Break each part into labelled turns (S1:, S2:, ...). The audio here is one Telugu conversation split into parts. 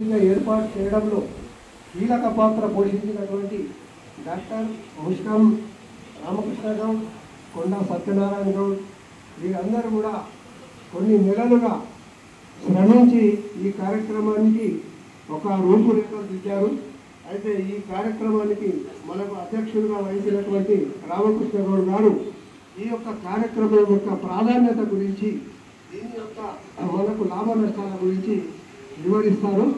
S1: ఏర్పాటు చేయడంలో కీలక పాత్ర పోషించినటువంటి డాక్టర్ ముష్కం రామకృష్ణ గౌడ్, కొండా సత్యనారాయణ గౌడ్ వీరందరూ కూడా కొన్ని నెలలుగా శ్రమించి ఈ కార్యక్రమానికి ఒక రూపురేఖలు దిద్దారు. అయితే ఈ కార్యక్రమానికి మనకు అధ్యక్షులుగా వహించినటువంటి రామకృష్ణ గౌడ్ గారు ఈ యొక్క కార్యక్రమం యొక్క ప్రాధాన్యత గురించి, దీని యొక్క మనకు లాభ నష్టాల గురించి వివరిస్తారు.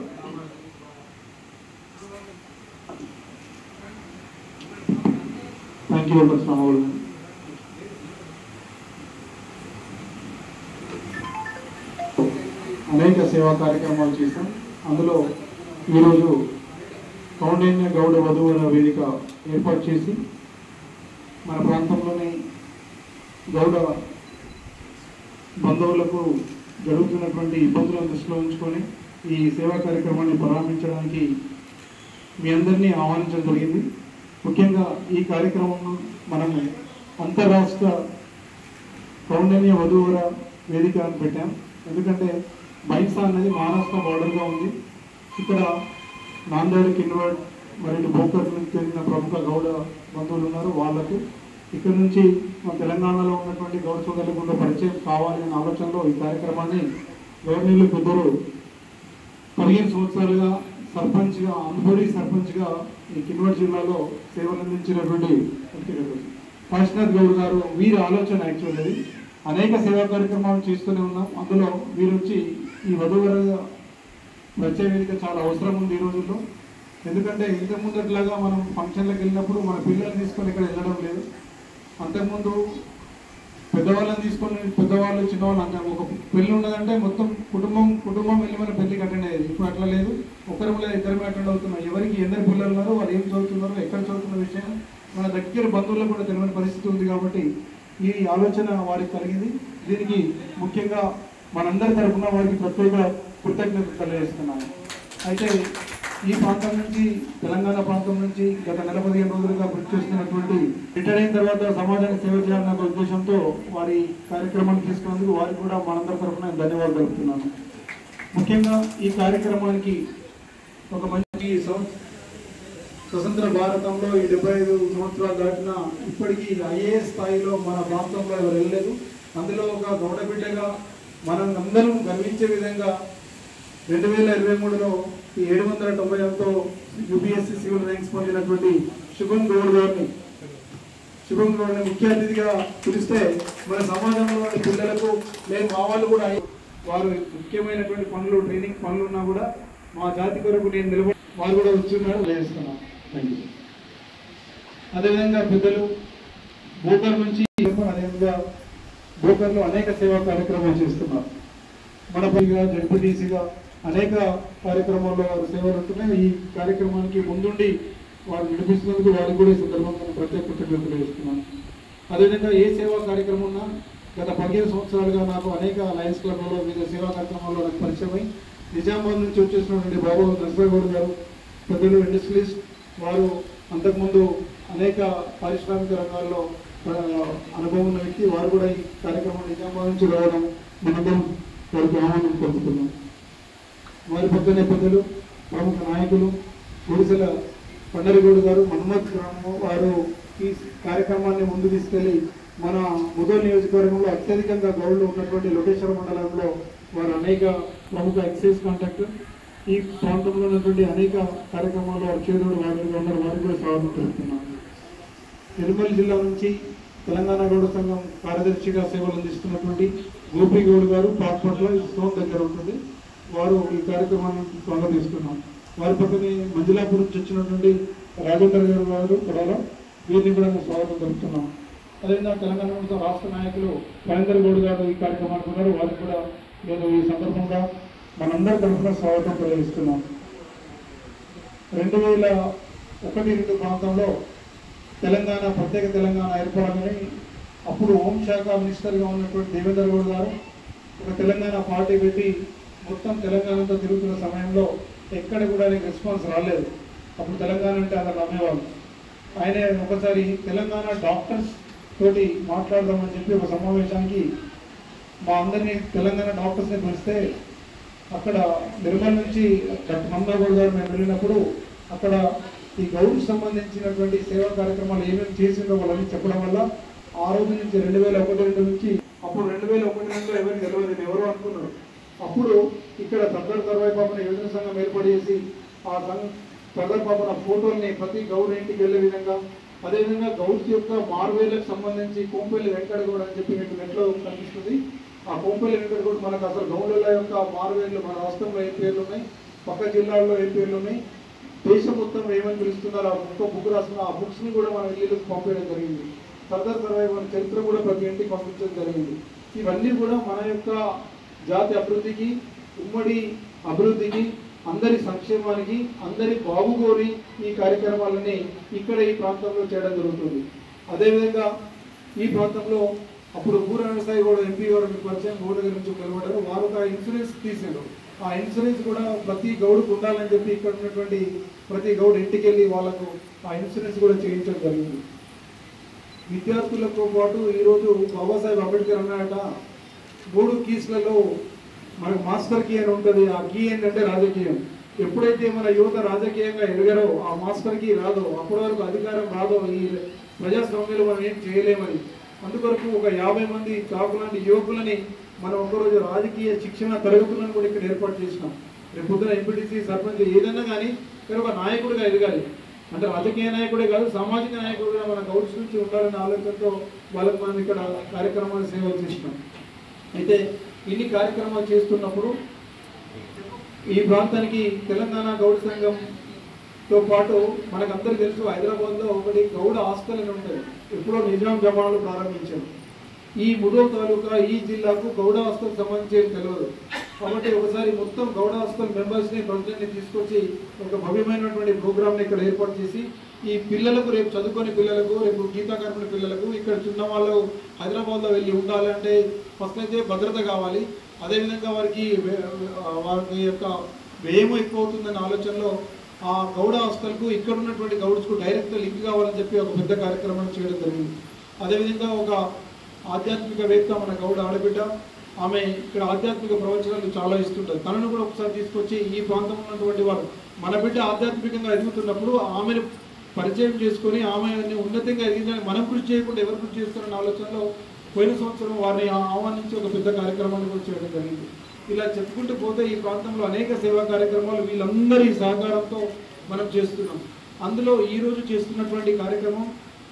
S2: థ్యాంక్ యూ శ్రామవులు. అనేక సేవా కార్యక్రమాలు చేశాం. అందులో ఈరోజు కౌండిన్య గౌడ వధువుల వేదిక ఏర్పాటు చేసి మన ప్రాంతంలోని గౌడ బంధువులకు జరుగుతున్నటువంటి ఇబ్బందులను దృష్టిలో ఉంచుకొని ఈ సేవా కార్యక్రమాన్ని ప్రారంభించడానికి మీ అందరినీ ఆహ్వానించడం జరిగింది. ముఖ్యంగా ఈ కార్యక్రమం మనము అంతర్రాష్ట్ర కౌండిన్య వధువుల వేదిక అని పెట్టాం. ఎందుకంటే బైన్సా అనేది మహారాష్ట్ర బార్డర్గా ఉంది. ఇక్కడ నాందేడ్, కిన్వాడ్ మరియు బోకర్ నుంచి చెందిన ప్రముఖ గౌడ బంధువులు ఉన్నారు. వాళ్లకు ఇక్కడ నుంచి మన తెలంగాణలో ఉన్నటువంటి గౌడ సోదరులకు కూడా పరిచయం కావాలి అనే ఆలోచనలో ఈ కార్యక్రమాన్ని గవర్నర్లు పెద్దలు 15 సంవత్సరాలుగా సర్పంచ్గా, ఆంధ్రప్రదేశ్ సర్పంచ్గా ఈ కిన్వాడ్ జిల్లాలో సేవలు అందించినటువంటి కాశీనాథ్ గౌడ్ గారు వీరి ఆలోచన యాక్చువల్లీ అనేక సేవా కార్యక్రమాలు చేస్తూనే ఉన్నాం. అందులో వీరు వచ్చి ఈ వధువుల పరిచయ వేదిక చాలా అవసరం ఉంది ఈ రోజుల్లో. ఎందుకంటే ఇంతకుముందట్లాగా మనం ఫంక్షన్లకు వెళ్ళినప్పుడు మన పిల్లల్ని తీసుకొని ఇక్కడ వెళ్ళడం లేదు. అంతకుముందు పెద్దవాళ్ళని తీసుకొని పెద్దవాళ్ళు చిన్నవాళ్ళు అంటే ఒక పెళ్ళి ఉన్నదంటే మొత్తం కుటుంబం వెళ్ళి మన పెళ్ళికి అటెండ్ అయ్యేది. ఇప్పుడు అట్లా లేదు. ఒకరి మీద ఇద్దరు అటెండ్ అవుతున్నాం. ఎవరికి ఎందరు పిల్లలు ఉన్నారో వాళ్ళు ఏం చదువుతున్నారో ఎక్కడ చదువుతున్న విషయం మన దగ్గర బంధువులకు కూడా తెలియని పరిస్థితి ఉంది. కాబట్టి ఈ ఆలోచన వారికి కలిగింది. దీనికి ముఖ్యంగా మనందరి తరఫున వారికి ప్రత్యేక కృతజ్ఞతలు తెలియజేస్తున్నాను. అయితే ఈ ప్రాంతం నుంచి, తెలంగాణ ప్రాంతం నుంచి గత 15 రోజులుగా కృషి చేస్తున్నటువంటి రిటైర్ అయిన తర్వాత సమాజానికి సేవ చేయాలన్న ఉద్దేశంతో వారి కార్యక్రమాన్ని తీసుకున్నందుకు వారికి కూడా మనందరి తరఫున ధన్యవాదాలు తెలుపుతున్నాను. ముఖ్యంగా ఈ కార్యక్రమానికి ఒక మంచి స్వతంత్ర భారతంలో ఈ 75 సంవత్సరాలు దాటినా ఇప్పటికీ ఐఏఎస్ స్థాయిలో మన ప్రాంతంలో ఎవరు వెళ్ళలేదు. అందులో ఒక గౌడ బిడ్డగా మనం అందరం గర్వించే విధంగా 2023లో 790తో యూపీఎస్సీ సివిల్ ర్యాంక్స్ పొందినటువంటి శుభం గౌడ్ని ముఖ్య అతిథిగా పిలిస్తే మన సమాజంలో పిల్లలకు లేదు మా వాళ్ళు కూడా వారు ముఖ్యమైనటువంటి పనులు, ట్రైనింగ్ పనులు ఉన్నా కూడా మా జాతి కొరకు నేను నిలబడి వారు కూడా వచ్చున్నారు వేస్తున్నాను. Thank you. అదేవిధంగా పెద్దలు బోకర్ నుంచి, అదేవిధంగా బోకర్లో అనేక సేవా కార్యక్రమాలు చేస్తున్నారు. మన జడ్పీటీసీగా అనేక కార్యక్రమాల్లో వారు సేవలు ఉంటున్నాయి. ఈ కార్యక్రమానికి ముందుండి వారు నడిపిస్తున్నందుకు వారికి కూడా ఈ సందర్భంగా ప్రత్యేక కృతజ్ఞతలు చేస్తున్నాను. అదేవిధంగా ఏ సేవా కార్యక్రమం ఉన్నా గత 15 సంవత్సరాలుగా నాకు అనేక లయన్స్ క్లబ్లలో వివిధ సేవా కార్యక్రమాల్లో నాకు పరిచయమై నిజామాబాద్ నుంచి వచ్చేసినటువంటి బాబు నరసింహగౌడ్ గారు పెద్దలు ఇండస్ట్రియలిస్ట్, వారు అంతకుముందు అనేక పారిశ్రామిక రంగాల్లో అనుభవం ఉన్న వ్యక్తి. వారు కూడా ఈ కార్యక్రమం నిజామాబాద్ నుంచి రావడం మనందరం వారికి ఆహ్వానం పొందుతున్నాం. వారి పక్కనే పెద్దలు, ప్రముఖ నాయకులు గుడిసెల పండరిగౌడ్ గారు, మన్మత్ గ్రామం వారు ఈ కార్యక్రమాన్ని ముందు తీసుకెళ్లి మన ముదోల్ నియోజకవర్గంలో అత్యధికంగా గౌడ్లు ఉన్నటువంటి లోకేశ్వర మండలంలో వారు అనేక ప్రముఖ ఎక్సైజ్ కాంటాక్ట్ ఈ ప్రాంతంలో ఉన్నటువంటి అనేక కార్యక్రమాల్లో వారు చేదోడు వారిగా ఉన్నారు. వారికి కూడా స్వాగతం తెలుపుతున్నాను. నిర్మల్ జిల్లా నుంచి తెలంగాణ గౌడ సంఘం కార్యదర్శిగా సేవలు అందిస్తున్నటువంటి గోపి గౌడ్ గారు పాక్పట్ల స్టోన్ దగ్గర ఉంటుంది. వారు ఈ కార్యక్రమాన్ని స్వాగతిస్తున్నాం. వారి పక్కనే మంజులాపూర్ నుంచి వచ్చినటువంటి రాజేందర్ గారు కూడా వీరిని కూడా స్వాగతం తెలుపుతున్నాం. అదేవిధంగా తెలంగాణ రాష్ట్ర నాయకులు మహేందర్ గౌడ్ గారు ఈ కార్యక్రమానికి ఉన్నారు. వారికి కూడా నేను ఈ సందర్భంగా మనందరి తరఫున స్వాగతం తెలియజేస్తున్నాం. 2001-2 ప్రాంతంలో తెలంగాణ ప్రత్యేక తెలంగాణ ఏర్పడాలని అప్పుడు హోంశాఖ మినిస్టర్గా ఉన్నటువంటి దేవేందర్ గౌడ్ గారు ఒక తెలంగాణ పార్టీ పెట్టి మొత్తం తెలంగాణతో తిరుగుతున్న సమయంలో ఎక్కడ కూడా ఆయనకు రెస్పాన్స్ రాలేదు. అప్పుడు తెలంగాణ అంటే అలా నమ్మేవాళ్ళు. ఆయన ఒకసారి తెలంగాణ డాక్టర్స్ తోటి మాట్లాడదామని చెప్పి ఒక సమావేశానికి మా అందరినీ తెలంగాణ డాక్టర్స్ని పిలిస్తే అక్కడ నిర్మల్ నుంచి మమ్మగౌడ్ గారు మేము వెళ్ళినప్పుడు అక్కడ ఈ గౌడ్కి సంబంధించినటువంటి సేవా కార్యక్రమాలు ఏమేమి చేసిందో వాళ్ళని చెప్పడం వల్ల ఆ రోజు నుంచి 2001-2 నుంచి అప్పుడు 2001-2లో ఎవరికి తెలియదు, ఎవరు అనుకున్నారు. అప్పుడు ఇక్కడ సర్దార్ సర్వాయి పాపన యువజన సంఘం ఏర్పాటు చేసి ఆ సర్దార్ పాపన ఫోటోల్ని ప్రతి గౌడ్ ఇంటికి వెళ్ళే విధంగా, అదేవిధంగా గౌడ్స్ యొక్క మార్వేలకు సంబంధించి కోంపల్లి వెంకటగౌడ్ అని చెప్పి మీకు నెట్లో కనిపిస్తుంది. ఆ కోంపల్లి వెంకటగౌడ్ మనకు అసలు గౌడుల యొక్క మార్వేలు మన రాష్ట్రంలో ఏం పేర్లు ఉన్నాయి, పక్క జిల్లాల్లో ఏం పేర్లు ఉన్నాయి, దేశం మొత్తం ఏమని పిలుస్తున్నారు ఆ బుక్ రాసిన ఆ బుక్స్ని కూడా మన ఇల్లులకు పంపించడం జరిగింది. సర్దార్ సర్వాయి మన చరిత్ర కూడా ప్రతి ఇంటికి పంపించడం జరిగింది. ఇవన్నీ కూడా మన యొక్క జాతి అభివృద్ధికి, ఉమ్మడి అభివృద్ధికి, అందరి సంక్షేమానికి, అందరి బాగుగోరి ఈ కార్యక్రమాలని ఇక్కడ ఈ ప్రాంతంలో చేయడం జరుగుతుంది. అదేవిధంగా ఈ ప్రాంతంలో అప్పుడు ఊర వ్యవసాయ కూడా ఎంపీ గారు మీకు పరిచయం గౌడ్ దగ్గర నుంచి నిలబడ్డారు. వారు ఒక ఇన్సూరెన్స్ తీసారు. ఆ ఇన్సూరెన్స్ కూడా ప్రతి గౌడుకు ఉండాలని చెప్పి ఇక్కడ ఉన్నటువంటి ప్రతి గౌడ్ ఇంటికి వెళ్ళి వాళ్ళకు ఆ ఇన్సూరెన్స్ కూడా చేయించడం జరిగింది. విద్యార్థులతో పాటు ఈరోజు బాబాసాహెబ్ అంబేద్కర్ అన్నాడట, 3 కీస్లలో మనకు మాస్టర్ కీ అని ఉంటుంది. ఆ కీ ఏంటంటే రాజకీయం. ఎప్పుడైతే మన యువత రాజకీయంగా ఎదగరో, ఆ మాస్టర్ కీ రాదో, అప్పటి వరకు అధికారం రాదో, ఈ ప్రజాస్వామ్యంలో మనం ఏం చేయలేమని అందుకొరకు ఒక 50 మంది చాకు లాంటి యువకులని మనం ఒకరోజు రాజకీయ శిక్షణ తరగతులను కూడా ఇక్కడ ఏర్పాటు చేసినాం. రేపు పొద్దున ఎంపీటీసీ, సర్పంచ్ ఏదైనా కానీ ఒక నాయకుడిగా ఎదగాలి అంటే రాజకీయ నాయకుడే కాదు, సామాజిక నాయకుడుగా మన గౌడ్స్ నుంచి ఉండాలనే ఆలోచనతో వాళ్ళకి మనం ఇక్కడ కార్యక్రమాలు సేవలు చేసినాం. అయితే ఇన్ని కార్యక్రమాలు చేస్తున్నప్పుడు ఈ ప్రాంతానికి తెలంగాణ గౌడ్ సంఘంతో పాటు మనకందరికీ తెలుసు, హైదరాబాద్లో ఒకటి గౌడ హాస్టల్ అని ఉంటుంది. ఎప్పుడో నిజాం జమానాలు ప్రారంభించారు. ఈ ముదోల్ తాలూకా ఈ జిల్లాకు గౌడ హాస్టల్ సంబంధించేది తెలియదు. కాబట్టి ఒకసారి మొత్తం గౌడ హాస్టల్ మెంబర్స్ని, ప్రెసిడెంట్ని తీసుకొచ్చి ఒక భవ్యమైనటువంటి ప్రోగ్రామ్ని ఇక్కడ ఏర్పాటు చేసి ఈ పిల్లలకు, రేపు చదువుకునే పిల్లలకు, రేపు గీతా కార్మికుల పిల్లలకు, ఇక్కడ చిన్న వాళ్ళు హైదరాబాద్లో వెళ్ళి ఉండాలంటే ఫస్ట్ అయితే భద్రత కావాలి, అదేవిధంగా వారికి యొక్క వ్యయం ఎక్కువ అవుతుందనే ఆలోచనలో ఆ గౌడ హాస్టల్కు ఇక్కడ ఉన్నటువంటి గౌడ్స్కు డైరెక్ట్ లింక్ కావాలని చెప్పి ఒక పెద్ద కార్యక్రమాన్ని చేయడం జరిగింది. అదేవిధంగా ఒక ఆధ్యాత్మికవేత్త మన గౌడ ఆడబిడ్డ, ఆమె ఇక్కడ ఆధ్యాత్మిక ప్రవచనాలు చాలా ఇస్తుంటారు. తనను కూడా ఒకసారి తీసుకొచ్చి ఈ ప్రాంతంలో ఉన్నటువంటి వారు మన బిడ్డ ఆధ్యాత్మికంగా ఎదుగుతున్నప్పుడు ఆమెను పరిచయం చేసుకొని ఆమెని ఉన్నతంగా ఎదిగించడానికి మనం కృషి చేయకుండా ఎవరు కృషి చేస్తారన్న ఆలోచనలో పోయిన సంవత్సరం వారిని ఆహ్వానించి ఒక పెద్ద కార్యక్రమాన్ని కూడా చేయడం జరిగింది. ఇలా చెప్పుకుంటూ పోతే ఈ ప్రాంతంలో అనేక సేవా కార్యక్రమాలు వీళ్ళందరి సహకారంతో మనం చేస్తున్నాం. అందులో ఈరోజు చేస్తున్నటువంటి కార్యక్రమం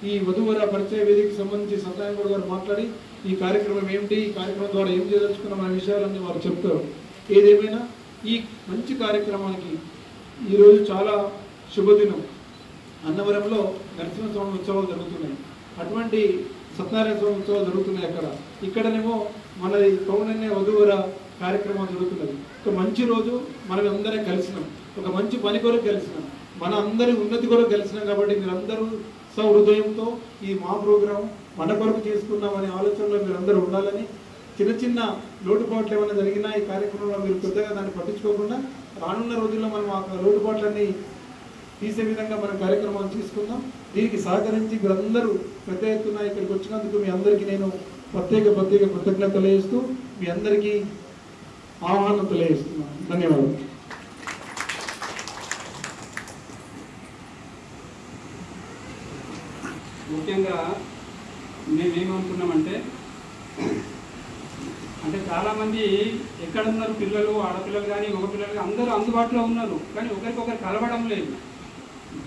S2: ఈ వధువర పరిచయ వేదికకి సంబంధించి సత్యనారాయణ గారు మాట్లాడి ఈ కార్యక్రమం ఏమిటి, ఈ కార్యక్రమం ద్వారా ఏం చేయదలుచుకున్నాం అనే విషయాలన్నీ వారు చెప్తారు. ఏదేమైనా ఈ మంచి కార్యక్రమానికి ఈరోజు చాలా శుభదినం. అన్నవరంలో నరసింహస్వామి ఉత్సవాలు జరుగుతున్నాయి. అటువంటి సత్యనారాయణ స్వామి ఉత్సవాలు జరుగుతున్నాయి. ఇక్కడనేమో మనది పౌర్ణన్య వధువర కార్యక్రమం జరుగుతున్నది. ఒక మంచి రోజు మనం అందరం కలిసినాం, ఒక మంచి పని కొరకు కలిసినాం, మన అందరి ఉన్నతి కొరకు కలిసినాం. కాబట్టి మీరందరూ సహృదయంతో ఈ మా ప్రోగ్రాం మన కొరకు చేసుకున్నామనే ఆలోచనలో మీరందరూ ఉండాలని, చిన్న చిన్న లోటుపాట్లు ఏమైనా జరిగినా ఈ కార్యక్రమంలో మీరు పెద్దగా దాన్ని పట్టించుకోకుండా రానున్న రోజుల్లో మనం ఆ లోటుపాట్లన్నీ తీసే విధంగా మన కార్యక్రమాలు తీసుకుందాం. దీనికి సహకరించి మీరందరూ పెద్ద ఎత్తున ఇక్కడికి వచ్చినందుకు మీ అందరికీ నేను ప్రత్యేక కృతజ్ఞత తెలియజేస్తూ మీ అందరికీ ఆహ్వానం తెలియజేస్తున్నాను. ధన్యవాదాలు.
S3: ముఖ్యంగా మేమేమనుకున్నామంటే చాలామంది ఎక్కడ ఉన్నారు, పిల్లలు, ఆడపిల్లలు కానీ మగపిల్లలు కానీ అందరూ అందుబాటులో ఉన్నారు, కానీ ఒకరికొకరు కలవడం లేదు.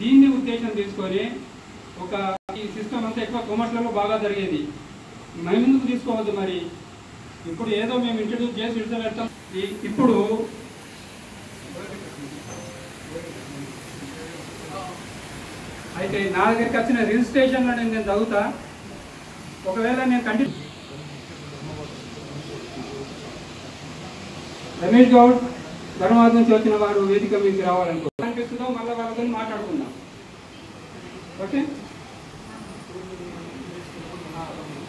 S3: దీన్ని ఉద్దేశం తీసుకొని ఒక ఈ సిస్టమ్ అంతా ఎక్కువ కొమర్షియల్లో బాగా జరిగేది, మేము ఎందుకు తీసుకోవద్దు మరి. ఇప్పుడు ఏదో మేము ఇంట్రడ్యూస్ చేసి విడిచిపెడతాం. ఇప్పుడు అయితే నా దగ్గరికి వచ్చిన రిజిస్ట్రేషన్లో నేను చదువుతా. ఒకవేళ నేను కంటిన్యూ రమేష్ గౌడ్ ధర్మాబాద్ నుంచి వచ్చిన వారు వేదిక మీకు రావాలనుకో అనిపిస్తుందో మళ్ళీ వాళ్ళతో మాట్లాడుకుందాం. ఓకే,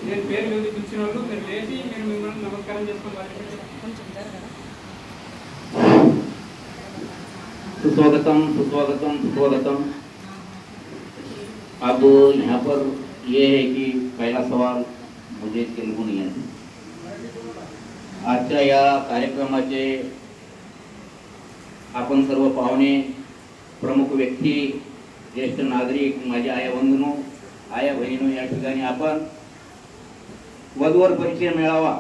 S3: నేను పేరు వేది పిలిచిన వాళ్ళు మీరు లేచి మీరు మిమ్మల్ని నమస్కారం చేసుకుని వాళ్ళకి
S4: सुस्वागतम सुस्वागतम सुस्वागतम। अब यहाँ पर ये है कि पहला सवाल मुझे तेलुगु नहीं है. आजच्या या कार्यक्रमाचे आपण सर्व पाहुणे, प्रमुख व्यक्ती, ज्येष्ठ नागरिक, माझे आया बंधूंनो, आया बहिणींनो, या ठिकाणी आपण वधूवर परिचय मेळावा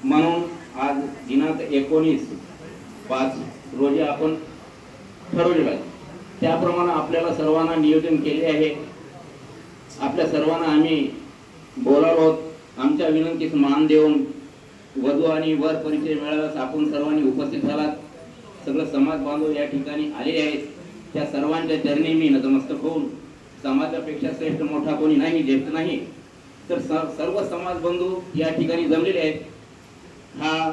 S4: म्हणून आज दिनांक 19/5 रोजी आपण ठरवले आहे. त्याप्रमाणे आपल्याला सर्वांना नियोजन केले आहे. आपल्या सर्वांना आम्ही बोलावलो आहोत. आमच्या विनंतीस मान देऊन वधू आणि वर परिचय मेळाव्यास आपण सर्वांनी उपस्थित झालात. सगळं समाज बांधव या ठिकाणी आलेले आहेत. त्या सर्वांच्या चरणी मी नतमस्तक होऊन, समाजापेक्षा श्रेष्ठ मोठा कोणी नाही, ज्येष्ठ नाही, तर सर्व समाज बंधू या ठिकाणी जमलेले आहेत. हा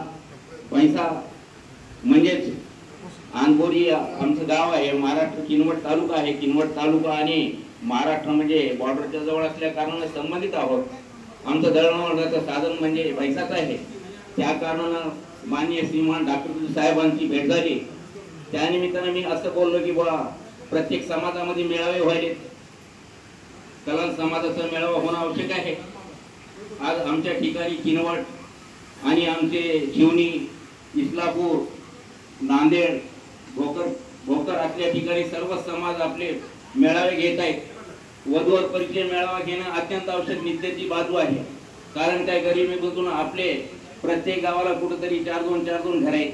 S4: पैसा म्हणजेच आनबोरी आमचं गाव आहे. महाराष्ट्र किनवट तालुका आहे. किनवट तालुका आणि महाराष्ट्र म्हणजे बॉर्डरच्या जवळ असल्या कारणाने संबंधित आहोत. आमचं दळणवळणाचं साधन म्हणजे पैसाच आहे. त्या कारणानं माननीय श्रीमान डॉक्टर साहेबांची भेट झाली. त्यानिमित्तानं मी असं बोललो की बा प्रत्येक समाजामध्ये मेळावे व्हायले, कलाल समाजाचा मेळावा होणं आवश्यक आहे. आज आमच्या ठिकाणी किनवट आणि आमचे शिवनी, इस्लापूर, नांदेड, भोकर असल्या ठिकाणी सर्व समाज आपले मेळावे घेत आहेत. वधूवर परिचय मेळावा घेणं अत्यंत आवश्यक नित्याची बाजू आहे. कारण काय, गरिबीतून आपले प्रत्येक गावाला कुठेतरी 4-2 घर आहेत.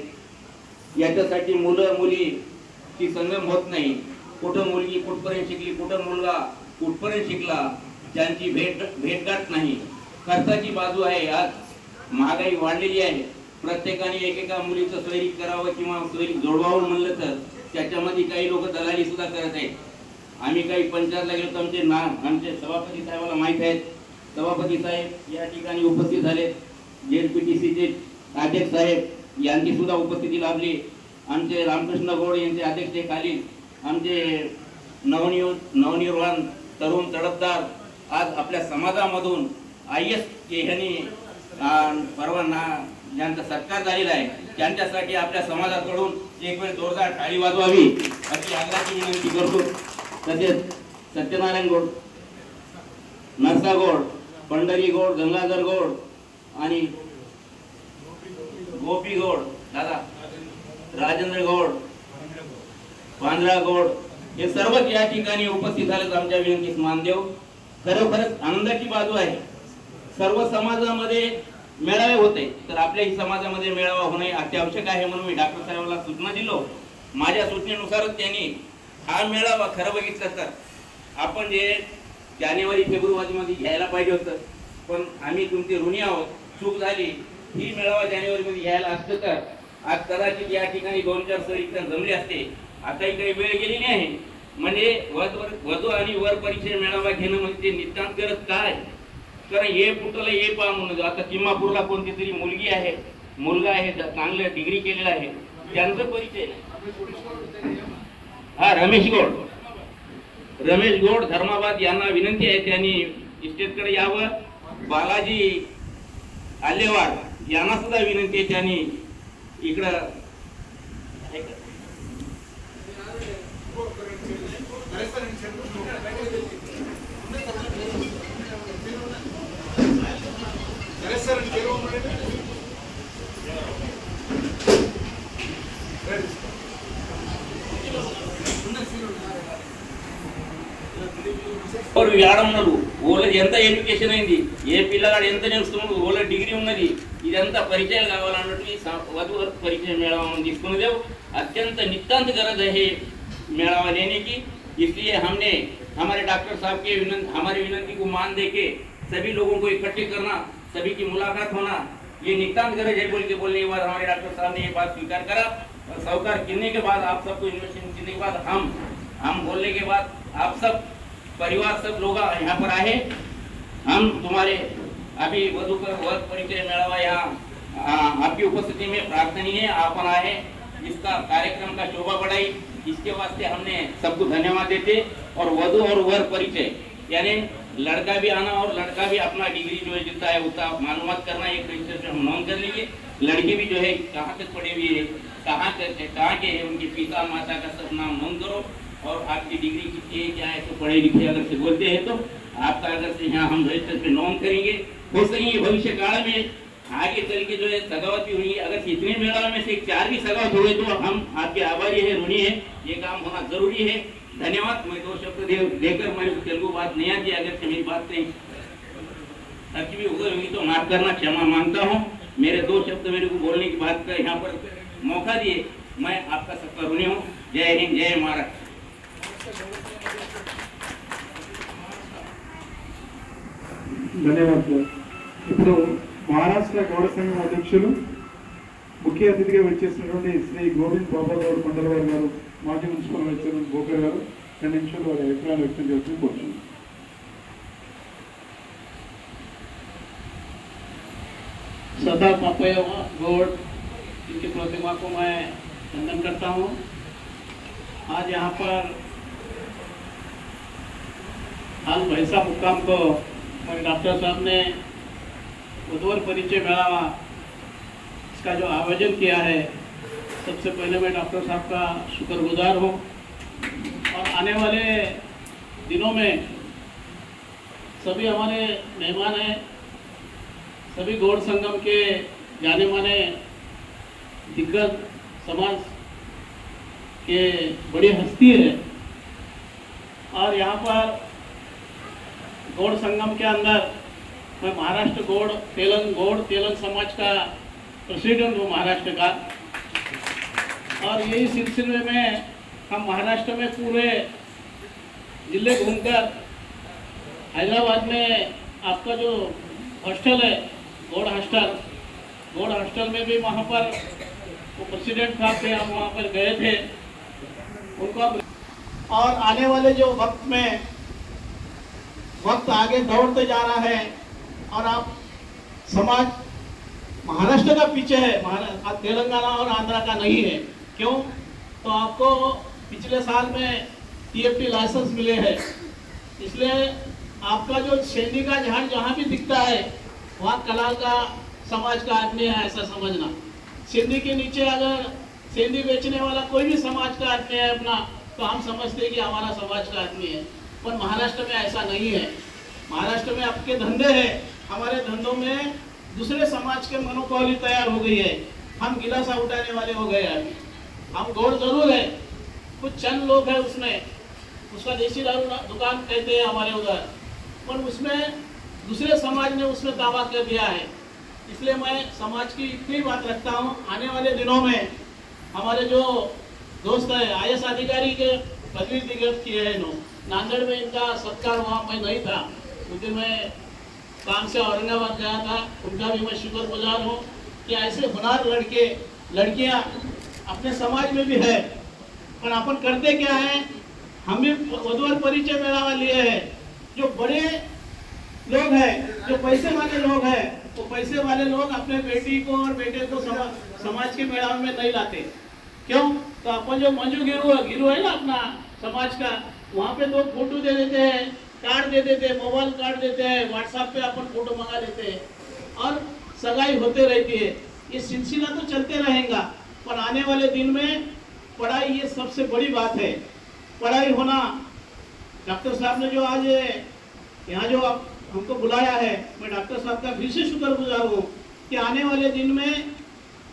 S4: याच्यासाठी मुलं मुलीची संगम होत नाही. कुठं मुलगी कुठपर्यंत शिकली, कुठं मुलगा कुठपर्यंत शिकला, त्यांची भेटगाठ नाही. खर्चाची बाजू आहे. आज महागाई वाढलेली आहे. प्रत्येकाने एकेका मुलीचं सोयरीक करावं किंवा सोयरीक जोडवावं म्हणलं तर त्याच्यामध्ये काही लोक दलाली सुद्धा करत आहेत. आम्ही काही पंचायतला गेलो तर आमचे सभापती साहेबाला माहीत आहेत. सभापती साहेब या ठिकाणी उपस्थित झालेत. JLPTCचे अध्यक्ष साहेब यांची सुद्धा उपस्थिती लाभली. आमचे रामकृष्ण गौड यांचे अध्यक्षतेखाली आमचे नवनिर्वाण तरुण तडफदार आज आपल्या समाजामधून IS यांनी परवाना ज्यांचा सत्कार झालेला आहे त्यांच्यासाठी आपल्या समाजाकडून एक वेळ जोरदार टाळी वाजवावी अशी आग्रहाची विनंती करतो. तसेच सत्यनारायण गौड, नरसा गौड, पंढरी गौड, गंगाधर गौड आणि गोपी गौड, दादा राजेंद्र गौड, पांढरा गौड हे सर्वच या ठिकाणी उपस्थित झालेत. आमच्या विनंतीस मान देऊ. खरोखरच आनंदाची बाजू आहे. सर्व समाजामध्ये मेळावे होते तर आपल्याही समाजामध्ये मेळावा होणे अत्यावश्यक आहे. म्हणून मी डॉक्टर साहेबांना सूचना दिलो. माझ्या सूचनेनुसारच त्यांनी हा मेळावा खरं बघितलं तर आपण जे जानेवारी-फेब्रुवारीमध्ये घ्यायला पाहिजे होतं, पण आम्ही तुमचे ऋणी आहोत. चूक झाली. ही मेळावा जानेवारीमध्ये घ्यायला असतं तर आज कदाचित या ठिकाणी 2-4 सरीक जमले असते. आताही काही वेळ गेलेली आहे. म्हणजे वधू आणि वर परिचय मेळावा घेणं म्हणजे नितांत गरज काय? कारण हे पुटला हे पा म्हणून आता किम्मापूरला कोणती तरी मुलगी आहे, मुलगा आहे, चांगलं डिग्री केलेला आहे, त्यांचा परिचय नाही. हा रमेश गौड धर्माबाद यांना विनंती आहे त्यांनी इस्टेटकडे यावं. बालाजी आलेवाड यांना सुद्धा विनंती आहे त्यांनी इकडं వ్యాడమున్నారు వాళ్ళది ఎంత ఎడ్యుకేషన్ అయింది, ఏ పిల్లగాడు ఎంత నేర్చుకున్నాడు, వాళ్ళ డిగ్రీ ఉన్నది, ఇదంతా పరిచయాలు కావాలన్నట్టు वधू परिचय मेळावा తీసుకుని देव अत्यंत नितांत गरज है मेळावा लेने की. इसलिए हमने हमारे डॉक्टर साहब के हमारी विनंती को मान देके सभी लोगों को इकट्ठे करना, सभी की मुलाकात होना ये नितांत गरज है बोल के बोलने के बाद हमारे डॉक्टर साहब ने ये बात स्वीकार करा. और स्वीकार करने के बाद आप सबको इन्विटेशन देने के बाद हम बोलने के बाद आप सब परिवार सब लोग यहाँ पर आए. हम तुम्हारे अभी वधू का वर परिचय मेळावा यहाँ आपकी उपस्थिति में प्रार्थनीय है. अपन आए, इसका कार्यक्रम का शोभा बढ़ाई, इसके वास्ते हमने सबको धन्यवाद देते. और वधू और वर परिचय यानी लड़का भी आना और लड़का भी अपना डिग्री जो है जितना है उतना मालूमात करना, एक रजिस्टर हम नोन कर लीजिए. लड़की भी जो है कहाँ तक पढ़ी हुई है, कहाँ के है, उनके पिता माता का सब नाम नोन करो और आपकी डिग्री कितनी है, क्या है, तो पढ़े लिखे अगर से बोलते हैं तो आपका अगर से यहाँ हम रजिस्टर पे नोन करेंगे. हो सकेंगे भविष्य काल में आगे चल के जो है सगावत भी हुई। अगर इतने मेला में से 4 भी सगावत हुए तो हम आपके आभारी है, ऋणी है। ये काम होना जरूरी है। धन्यवाद। मैं 2 शब्द देकर मैं तेलुगु बात नहीं आती, अगर से मेरी बात नहीं अच्छी भी होगी तो माफ करना, क्षमा मांगता हूँ। मेरे 2 शब्द मेरे को बोलने की बात का यहाँ पर मौका दिए, मैं आपका सबका ऋणी हूँ। जय हिंद, जय महाराष्ट्र।
S2: ధన్యవాదాలు. ఇప్పుడు మహారాష్ట్ర గౌడ సంఘం అధ్యక్షులు ముఖ్య అతిథిగా వచ్చేసినటువంటి శ్రీ గోవింద్ బాబా గౌడ్ కొండలవారి గారు, మాజీ మున్సిపల్ వైస్ బోకర్ గారు 2 నిమిషాలు వారి అభిప్రాయాలు వ్యక్తం చేస్తూ కూర్చున్నారు.
S5: सरदार पापैया गौड़ इनकी प्रतिमा को मैं वंदन करता हूँ। आज यहाँ पर हाल भैंसा मुकाम को हमारे डॉक्टर साहब ने बुधवार परिचय मेला इसका जो आयोजन किया है, सबसे पहले मैं डॉक्टर साहब का शुक्रगुजार हूँ। और आने वाले दिनों में सभी हमारे मेहमान हैं, सभी गौड़ संगम के जाने माने दिग्गज समाज के बड़ी हस्ती है। और यहाँ पर गौड़ संगम के अंदर मैं महाराष्ट्र गौड़ तेलंग समाज का प्रेसिडेंट हूँ महाराष्ट्र का। और यही सिलसिले में हम महाराष्ट्र में पूरे जिले घूमकर हैदराबाद में आपका जो हॉस्टल है गौड़ हॉस्टल में भी वहाँ पर वो प्रेसिडेंट साहब थे, हम वहाँ पर गए थे उनको। और आने वाले जो वक्त आगे दौड़ते जा रहा है और आप समाज महाराष्ट्र का पीछे है, तेलंगाना और आंध्रा का नहीं है। क्यों? तो आपको पिछले साल में TFT लाइसेंस मिले हैं, इसलिए आपका जो शेंदी का झाड़ जहाँ भी दिखता है वहाँ कलाल का समाज का आदमी है, ऐसा समझना। सिंधी के नीचे अगर सिंधी बेचने वाला कोई भी समाज का आदमी है अपना, तो हम समझते हैं कि हमारा समाज का आदमी है। पर महाराष्ट्र में ऐसा नहीं है। महाराष्ट्र में आपके धंधे हैं, हमारे धंधों में दूसरे समाज के मोनोपोली तैयार हो गई है। हम गिलासा उठाने वाले हो गए अभी। हम गौड़ जरूर है, कुछ चंद लोग हैं उसमें, उसका देसी दारू दुकान कहते हैं हमारे उधर, पर उसमें दूसरे समाज ने उसमें दावा कर दिया है। इसलिए मैं समाज की इतनी बात रखता हूँ, आने वाले दिनों में हमारे जो दोस्त है IAS अधिकारी के पदवी दिग्गज किए हैं इन्होंने, नांदेड़ में इनका सत्कार हुआ, मैं नहीं था उस दिन, मैं काम से औरंगाबाद गया था। उनका भी मैं शुक्रगुजार हूँ कि ऐसे हुनर लड़के लड़कियाँ अपने समाज में भी है। पर अपन करते क्या है, हम भी वधुवर परिचय मेला लिए हैं। जो बड़े लोग हैं, जो पैसे वाले लोग हैं, वो पैसे वाले लोग अपने बेटी को और बेटे को समाज के मेला में नहीं लाते। क्यों? तो अपन जो मंजू गिरू है ना अपना समाज का, वहाँ पे लोग फोटो दे देते हैं, कार्ड दे देते हैं, मोबाइल कार्ड देते हैं, व्हाट्सएप पे अपन फोटो मंगा लेते हैं और सगाई होते रहती है। ये सिलसिला तो चलते रहेगा, पर आने वाले दिन में पढ़ाई ये सबसे बड़ी बात है। पढ़ाई होना, डॉक्टर साहब ने जो आज यहाँ जो आप हमको बुलाया है, मैं डॉक्टर साहब का फिर से शुक्रगुजार हूँ कि आने वाले दिन में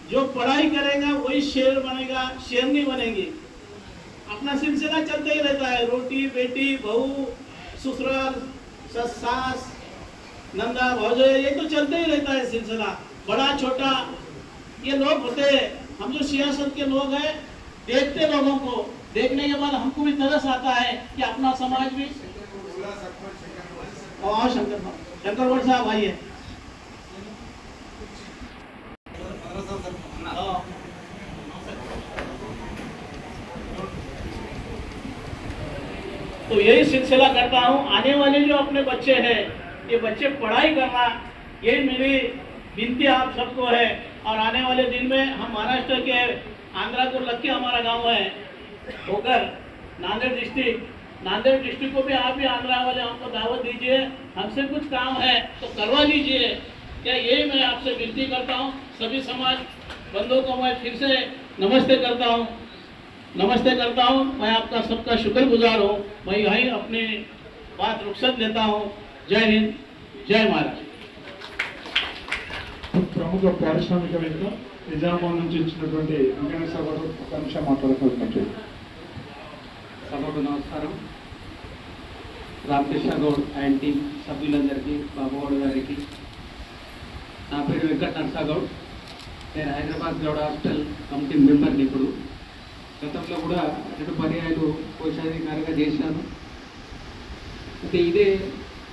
S5: जो पढ़ाई करेगा वही शेर बनेगा, शेरनी बनेगी। अपना सिलसिला चलते ही रहता है, रोटी बेटी बहू ससुराल सास नंदा भौजाई, ये तो चलते ही रहता है सिलसिला, बड़ा छोटा ये लोग होते हैं। हम जो सियासत के लोग हैं, देखते लोगों को, देखने के बाद हमको भी तरस आता है कि अपना समाज भी। और शंकर भट्ट साहब आइए। तो यही सिलसिला करता हूँ, आने वाले जो अपने बच्चे हैं, ये बच्चे पढ़ाई करना, ये मेरी विनती आप सबको है। और आने वाले दिन में हम महाराष्ट्र के आंध्रा को लग के हमारा गांव है होकर नांदेड़ डिस्ट्रिक्ट को भी आप भी आंध्रा वाले हमको दावत दीजिए, हमसे कुछ काम है तो करवा लीजिए। क्या यही मैं आपसे विनती करता हूँ। सभी समाज बंधुओं को मैं फिर से नमस्ते करता हूँ। मैं आपका सबका शुक्रगुजार हूँ। मैं यही अपनी बात रुखसत लेता हूँ। जय हिंद, जय महाराष्ट्र।
S2: ప్రముఖ పారిశ్రామికవేత్త నిజామాబాద్ నుంచి ఇచ్చినటువంటి వెంకటేశ్వర గారు ఒక నిమిషం మాట్లాడుతున్నట్టు.
S6: సభకు నమస్కారం. రామకృష్ణ గౌడ్ అండ్ టీం సభ్యులందరికీ, బాబుగౌడ్ గారికి. నా పేరు వెంకట నర్సాగౌడ్. నేను హైదరాబాద్ గౌడ్ హాస్టల్ కమిటీ మెంబర్ని. ఇప్పుడు గతంలో కూడా 2 పర్యాయాలు కోశాధికారిగా చేశాను. అయితే ఇదే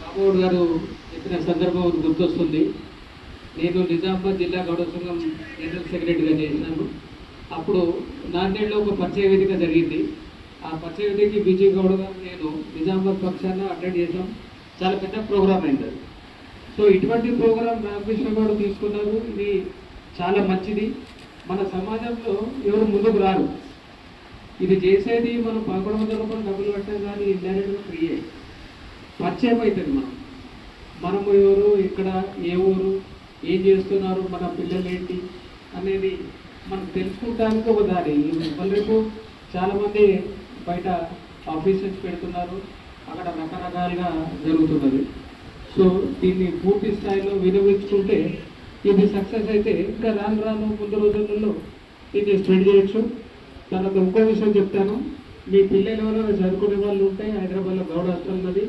S6: బాబుగౌడ్ గారు చెప్పిన సందర్భం గుర్తొస్తుంది. నేను నిజామాబాద్ జిల్లా గౌడ సంఘం జనరల్ సెక్రటరీగా చేసినాను. అప్పుడు నాందేడ్లో ఒక పరిచయ వేదిక జరిగింది. ఆ పరిచయ వేదికకి బీజీ గౌడ్ గారు నేను నిజామాబాద్ పక్షాన అటెండ్ చేసాం. చాలా పెద్ద ప్రోగ్రామ్ అయింది అది. సో ఇటువంటి ప్రోగ్రాం రామకృష్ణ గౌడ్ తీసుకున్నారు. ఇది చాలా మంచిది. మన సమాజంలో ఎవరు ముందుకు రారు. ఇది చేసేది మనం 1100 రూపాయలు డబ్బులు పెట్టాం కానీ ఇండైరెక్ట్గా ఫ్రీ అయ్యి పరిచయం అవుతుంది. మనము ఎవరు, ఇక్కడ ఏ ఊరు, ఏం చేస్తున్నారు, మన పిల్లలు ఏంటి అనేది మనం తెలుసుకోవడానికి ఒక దారి. రేపు చాలామంది బయట ఆఫీసెస్ పెడుతున్నారు, అక్కడ రకరకాలుగా జరుగుతున్నది. సో దీన్ని పూర్తి స్థాయిలో వినియోగించుకుంటే ఇది సక్సెస్ అయితే ఇంకా రాను ముందు రోజులలో ఇది స్ప్రెడ్ చేయొచ్చు. తర్వాత ఇంకో విషయం చెప్తాను. మీ పిల్లలు ఎవరైనా చదువుకునే వాళ్ళు ఉంటే హైదరాబాద్లో గౌడ హాస్టల్ ఉన్నది.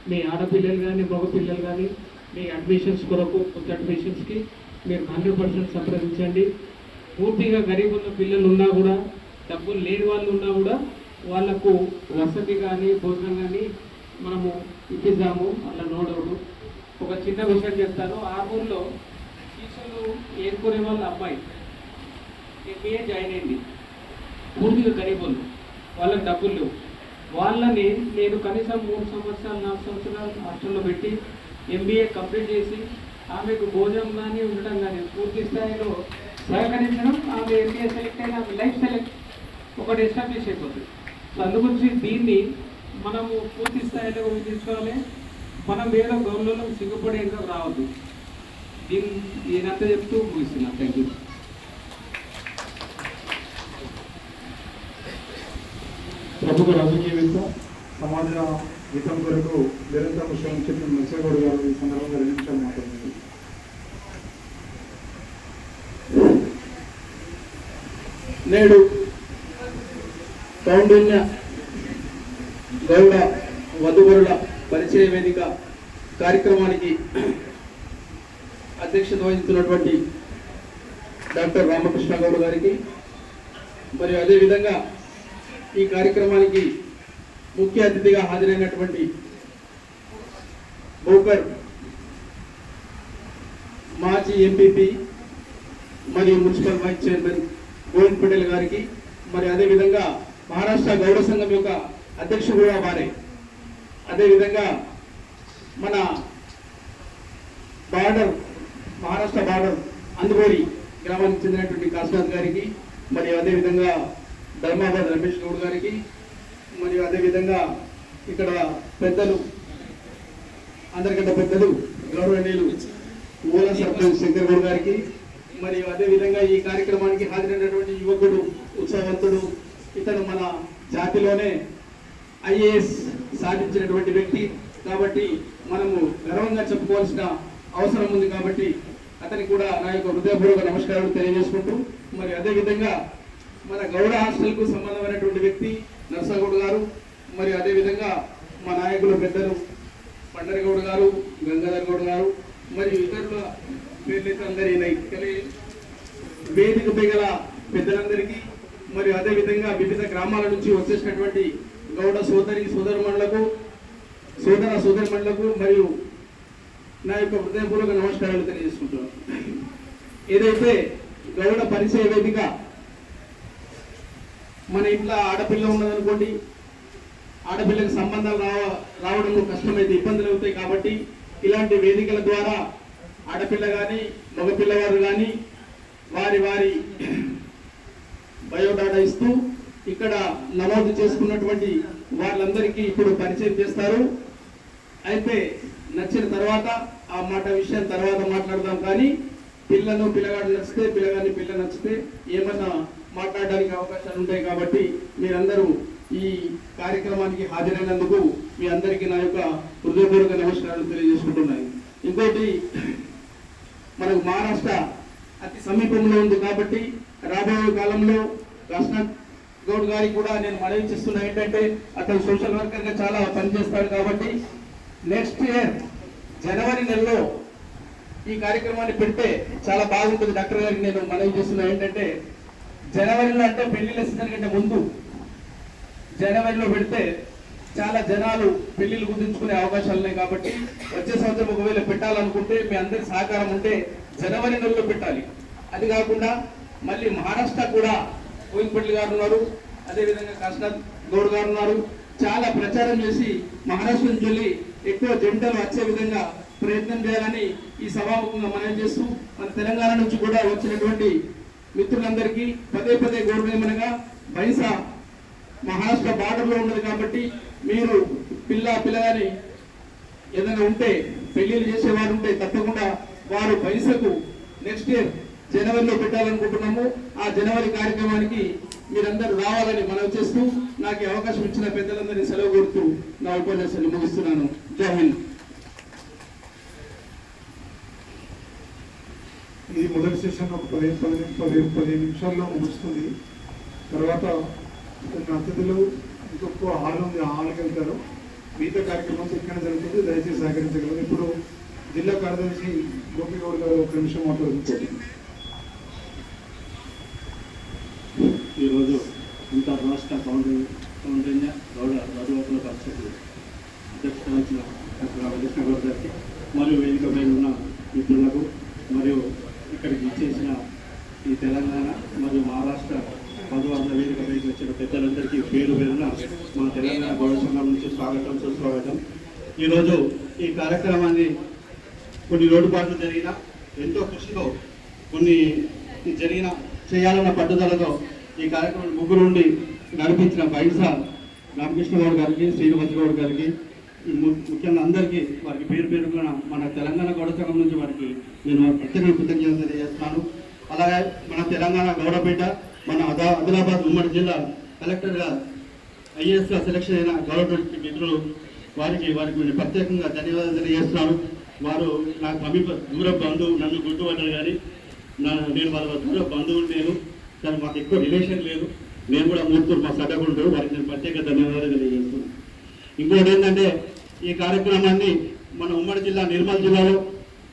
S6: మీ ఆడపిల్లలు కానీ మగ పిల్లలు కానీ మీ అడ్మిషన్స్ కొరకు కొత్త అడ్మిషన్స్కి మీరు 100% సంప్రదించండి. పూర్తిగా గరీబ్ ఉన్న పిల్లలు ఉన్నా కూడా, డబ్బులు లేని వాళ్ళు ఉన్నా కూడా వాళ్లకు వసతి కానీ భోజనం కానీ మనము ఇప్పిద్దాము. అలా నో డౌట్. ఒక చిన్న విషయం చెప్తాను. ఆర్మూర్లో టీచర్లు ఏరుకునే వాళ్ళ అమ్మాయి ఎంబీఏ జాయిన్ అయింది. పూర్తిగా గరీబులు, వాళ్ళకి డబ్బులు లేవు. వాళ్ళని నేను కనీసం 3 సంవత్సరాలు 4 సంవత్సరాలు హాస్టల్లో పెట్టి ఎంబీఏ కంప్లీట్ చేసి ఆమెకు భోజనం కానీ ఉండటం కానీ పూర్తి స్థాయిలో సహకరించడం. ఆమె ఎంబీఏ సెలెక్ట్ అయిన ఆమె లైఫ్ సెలెక్ట్ ఒకటి ఎస్టాబ్లిష్ అయిపోతుంది. సో అందుగురించి దీన్ని మనము పూర్తి స్థాయిలో తీసుకోవాలి. మనం ఏదో గౌరవంలో సిగ్గుపడేందుకు రావద్దు. దీనంతా చెప్తూ ముగిస్తున్నాను. Thank you.
S2: ప్రముఖ రాజకీయవేత్త, సమాజ హితం కొరకు నిరంతరం శ్రమించిన నర్సగౌడ్ గారు ఈ సందర్భంగా 2 నిమిషాలు మాట్లాడుతున్నారు.
S5: నేడు కౌండిన్య గౌడ వధువరుల పరిచయ వేదిక కార్యక్రమానికి అధ్యక్షత వహిస్తున్నటువంటి డాక్టర్ రామకృష్ణ గౌడ్ గారికి, మరియు అదేవిధంగా ఈ కార్యక్రమానికి ముఖ్య అతిథిగా హాజరైనటువంటి బోకర్ మాజీ ఎంపీపీ మరియు municipal vice chairman Govind Patel గారికి, మరి అదేవిధంగా మహారాష్ట్ర గౌడ సంఘం యొక్క అధ్యక్షుడు కూడా వారే, అదేవిధంగా మన మహారాష్ట్ర బార్డర్ అందుబోరి గ్రామానికి చెందినటువంటి కాశీనాథ్ గారికి, మరియు అదేవిధంగా ధర్మాబాద్ రమేష్ గౌడ్ గారికి, మరియు అదేవిధంగా ఇక్కడ పెద్దలు, అందరికంటే పెద్దలు గౌరవనీయులు ఓలా సర్పంచ్ శంకర్ గౌడ్ గారికి, మరియు అదేవిధంగా ఈ కార్యక్రమానికి హాజరైనటువంటి యువకుడు, ఉత్సాహవంతుడు, ఇతను మన జాతిలోనే ఐఏఎస్ సాధించినటువంటి వ్యక్తి కాబట్టి మనము గర్వంగా చెప్పుకోవాల్సిన అవసరం ఉంది. కాబట్టి అతనికి కూడా నా యొక్క హృదయపూర్వక నమస్కారాలు తెలియజేసుకుంటూ, మరి అదేవిధంగా మన గౌడ హాస్టల్కు సంబంధమైనటువంటి వ్యక్తి నర్సగౌడ్ గారు, మరి అదేవిధంగా మా నాయకులు పెద్దలు పండరి గౌడ్ గారు, గంగాధర్ గౌడ్ గారు, మరియు ఇతరుల పేర్లైతే అందరి వేదికపై గల పెద్దలందరికీ, మరియు అదేవిధంగా వివిధ గ్రామాల నుంచి వచ్చేసినటువంటి గౌడ సోదరమణులకు మరియు నా యొక్క హృదయపూర్వక నమస్కారాలు తెలియజేసుకుంటున్నాను. ఏదైతే గౌడ పరిచయ వేదిక, మన ఇంట్లో ఆడపిల్ల ఉన్నదనుకోండి, ఆడపిల్లకి సంబంధాలు రావడంలో కష్టమైతే ఇబ్బందులు అవుతాయి. కాబట్టి ఇలాంటి వేదికల ద్వారా ఆడపిల్ల కానీ మగపిల్లవారు కానీ వారి బయోడాటా ఇస్తూ ఇక్కడ నమోదు చేసుకున్నటువంటి వాళ్ళందరికీ ఇప్పుడు పరిచయం చేస్తారు. అయితే నచ్చిన తర్వాత ఆ విషయం తర్వాత మాట్లాడదాం. కానీ పిల్లగాడు నచ్చితే, పిల్ల నచ్చితే ఏమన్నా మాట్లాడడానికి అవకాశాలు ఉంటాయి. కాబట్టి మీరందరూ ఈ కార్యక్రమానికి హాజరైనందుకు మీ అందరికీ నా యొక్క హృదయపూర్వక నమస్కారాలు తెలియజేసుకుంటున్నాను. ఇంకోటి, మనకు మహారాష్ట్ర సమీపంలో ఉంది కాబట్టి రాబోయే కాలంలో కృష్ణ గౌడ్ గారికి కూడా నేను మనవి చేస్తున్నా ఏంటంటే అతను సోషల్ వర్కర్గా చాలా పనిచేస్తాడు కాబట్టి నెక్స్ట్ ఇయర్ జనవరి నెలలో ఈ కార్యక్రమాన్ని పెడితే చాలా బాగుంటుంది. డాక్టర్ గారికి నేను మనవి చేస్తున్నా ఏంటంటే జనవరిలో అంటే పెళ్లిళ్ళ సీజన్ కంటే ముందు జనవరిలో పెడితే చాలా జనాలు పెళ్లిళ్ళు గుర్తించుకునే అవకాశాలు ఉన్నాయి కాబట్టి వచ్చే సంవత్సరం ఒకవేళ పెట్టాలనుకుంటే మీ అందరి సహకారం ఉంటే జనవరి నెలలో పెట్టాలి. అది కాకుండా మళ్ళీ మహారాష్ట్ర కూడా కోయిన్పల్లి గారు ఉన్నారు, అదేవిధంగా కృష్ణనాథ్ గౌడ్ గారు ఉన్నారు. చాలా ప్రచారం చేసి మహారాష్ట్ర నుంచి వెళ్ళి ఎక్కువ జంటలు వచ్చే విధంగా ప్రయత్నం చేయాలని ఈ సభాముఖంగా మనం చేస్తూ మన తెలంగాణ నుంచి కూడా వచ్చినటువంటి మిత్రులందరికీ పదే పదే గౌరవమనగా బైసా మహారాష్ట్ర బార్డర్లో ఉన్నది కాబట్టి మీరు పిల్లగాని ఏదైనా ఉంటే పెళ్లిళ్ళు చేసేవారు ఉంటే తప్పకుండా వారు బైసకు నెక్స్ట్ ఇయర్ జనవరిలో పెట్టాలనుకుంటున్నాము. ఆ జనవరి కార్యక్రమానికి మీరందరూ రావాలని మనం చేస్తూ నాకు అవకాశం ఇచ్చిన పెద్దలందరినీ సెలవు కోరుతూ నా ఉపన్యాసాన్ని ముగిస్తున్నాను. జై హింద్.
S2: ఇది మొదటి సెషన్ ఒక 15 నిమిషాల్లో ముగుస్తుంది. తర్వాత అతిథులు ఇంకొక హాల్ ఉంది, ఆ హాల్కి వెళ్తారు. మిగతా కార్యక్రమం ఇక్కడ జరుగుతుంది, దయచేసి సహకరించగలరు. ఇప్పుడు జిల్లా కార్యదర్శి గోపి గౌడ్ గారు ఒక నిమిషం మాట్లాడుతుంది.
S7: ఈరోజు అంతర్రాష్ట్ర కౌంటర్య గౌడ వధువకుల పరిషత్ అధ్యక్షత వచ్చిన కృష్ణ గౌడ్ గారికి మరియు వేదికపై ఉన్న మిత్రులకు మరియు ఇక్కడికి ఇచ్చేసిన ఈ తెలంగాణ మరియు మహారాష్ట్ర వధువర్ల వేదికపైకి వచ్చిన పెద్దలందరికీ పేరు పేరున మన తెలంగాణ గౌడ సంఘం నుంచి స్వాగతం సుస్వాగతం. ఈరోజు ఈ కార్యక్రమాన్ని కొన్ని లోటుపాట్లు జరిగిన ఎంతో కృషితో కొన్ని జరిగిన చేయాలన్న పట్టుదలతో ఈ కార్యక్రమం ముగ్గురు నుండి నడిపించిన బైసా రామకృష్ణ గౌడ్ గారికి, శ్రీనివాస్ గౌడ్ గారికి, ముఖ్యంగా అందరికీ వారికి పేరు పేరుగా మన తెలంగాణ గౌడ సంఘం నుంచి వారికి నేను ప్రత్యేక కృతజ్ఞతలు తెలియజేస్తున్నాను. అలాగే మన తెలంగాణ గౌడపేట మన ఆదిలాబాద్ ఉమ్మడి జిల్లా కలెక్టర్గా ఐఏఎస్గా సెలక్షన్ అయిన గౌడ మిత్రులు వారికి నేను ప్రత్యేకంగా ధన్యవాదాలు తెలియజేస్తున్నాను. వారు నా సమీప దూర బంధువు, నన్ను గుర్తుపట్టారు కానీ నేను వాళ్ళ దూర బంధువులు నేను, కానీ మాకు ఎక్కువ రిలేషన్ లేదు. నేను కూడా మూర్తులు మా సడ్డకుంటూ వారికి నేను ప్రత్యేక ధన్యవాదాలు తెలియజేస్తున్నాను. ఇంకోటి ఏంటంటే ఈ కార్యక్రమాన్ని మన ఉమ్మడి జిల్లా నిర్మల్ జిల్లాలో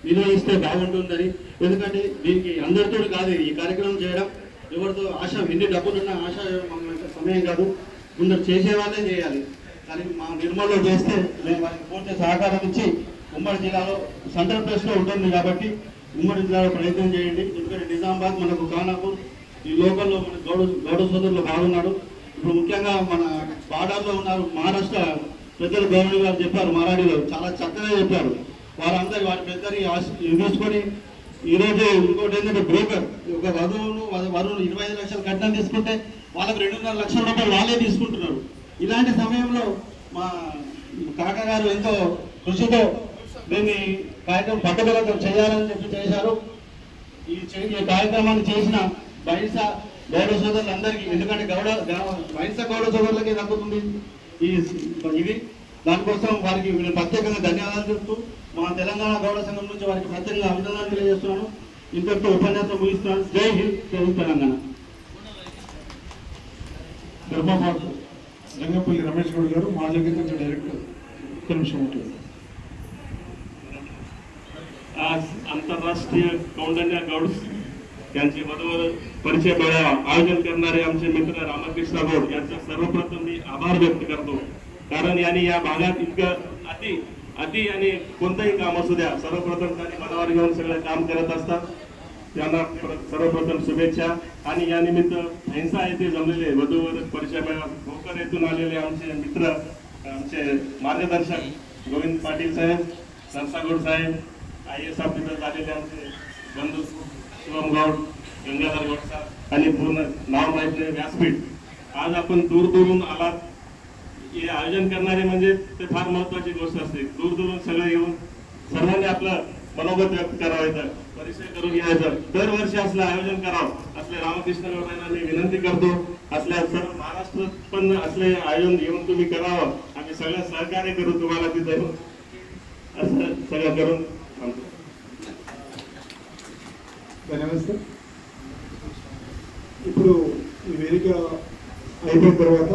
S7: నిర్వహిస్తే బాగుంటుందని, ఎందుకంటే దీనికి అందరితో కాదు ఈ కార్యక్రమం చేయడం, ఎవరితో ఆశ ఎన్ని డబ్బులున్నా ఆశ సమయం కాదు, కొందరు చేసేవాళ్ళే చేయాలి. కానీ మా నిర్మల్లో చేస్తే మేము వారికి పూర్తి సహకారం ఇచ్చి ఉమ్మడి జిల్లాలో సెంట్రల్ ప్లేస్లో ఉంటుంది కాబట్టి ఉమ్మడి జిల్లాలో ప్రయత్నం చేయండి. ఎందుకంటే నిజామాబాద్ మనకు ఖానాపూర్ ఈ లోకల్లో మన గౌడ సోదరులు బాగున్నాడు. ఇప్పుడు ముఖ్యంగా మన బార్డర్లో ఉన్నారు మహారాష్ట్ర పెద్దలు గవర్నర్ గారు చెప్పారు, మారాడిలో చాలా చక్కగా చెప్పారు. వారందరూ వారి పెద్దని చూసుకొని ఈరోజు ఇంకోటి ఏంటంటే బ్రోకర్ ఒక వరువును 25 లక్షలు కట్నం తీసుకుంటే వాళ్ళకు 2.5 లక్షల రూపాయలు వాళ్ళే తీసుకుంటున్నారు. ఇలాంటి సమయంలో మా కాక గారు ఎంతో కృషితో దీన్ని కార్యక్రమం పట్టుదలతో చేయాలని చెప్పి చేశారు. ఈ కార్యక్రమాన్ని చేసిన బైసా గౌడ సోదరులందరికీ, ఎందుకంటే బైసా గౌడ సోదరులకి దక్కుతుంది ఇది, దానికోసం వారికి నేను ప్రత్యేకంగా ధన్యవాదాలు చెప్తూ మా తెలంగాణ గౌడ సంఘం నుంచి వారికి ప్రత్యేకంగా అభినందనలు తెలియజేస్తున్నాను. ఇంతటితో ఉపన్యాసం ముగిస్తున్నాను. జై హింద్, జై తెలంగాణ.
S2: ధర్మాబాద్ రంగపల్లి రమేష్ గౌడ్ గారు మా జగన్ డైరెక్టర్ ఒక్క నిమిషం ఉంటుంది.
S8: आज आंतरराष्ट्रीय कौंडण्या गौड यांची वधूवर परिचय मेळावा आयोजन करणारे आमचे मित्र रामकृष्ण गौड यांचा सर्वप्रथम मी आभार व्यक्त करतो. कारण यांनी या भागात इतकं अति आणि कोणतंही काम असू द्या सर्वप्रथम त्यांनी मनावर घेऊन सगळं काम करत असतात. त्यांना सर्वप्रथम शुभेच्छा. आणि या निमित्त भैंसा येथे जमलेले वधूवर परिचय मेळावा भोकर येथून आलेले आमचे मित्र, आमचे मार्गदर्शक गोविंद पाटील साहेब, सरसागौड साहेब, IAS ऑफिसर झालेले आमचे बंधू शिवम गौड, गंगाधर गौड साहेब आणि पूर्ण नाव माहिती व्यासपीठ. आज आपण दूरदूरून आलात. हे आयोजन करणारे म्हणजे ते फार महत्वाची गोष्ट असते. दूरदूरून सगळे येऊन सर्वांनी आपलं मनोगत व्यक्त करावं, परिचय करून यायचं. दरवर्षी असलं आयोजन करावं असले रामकृष्ण गौडांना मी विनंती करतो. असल्या सर्व महाराष्ट्रात पण असले आयोजन येऊन तुम्ही करावं. आम्ही सगळं सहकार्य करू तुम्हाला तिथे असं सगळं करून
S2: धन्यवाद सर. ఇప్పుడు ఈ వేదిక అయిపోయిన తర్వాత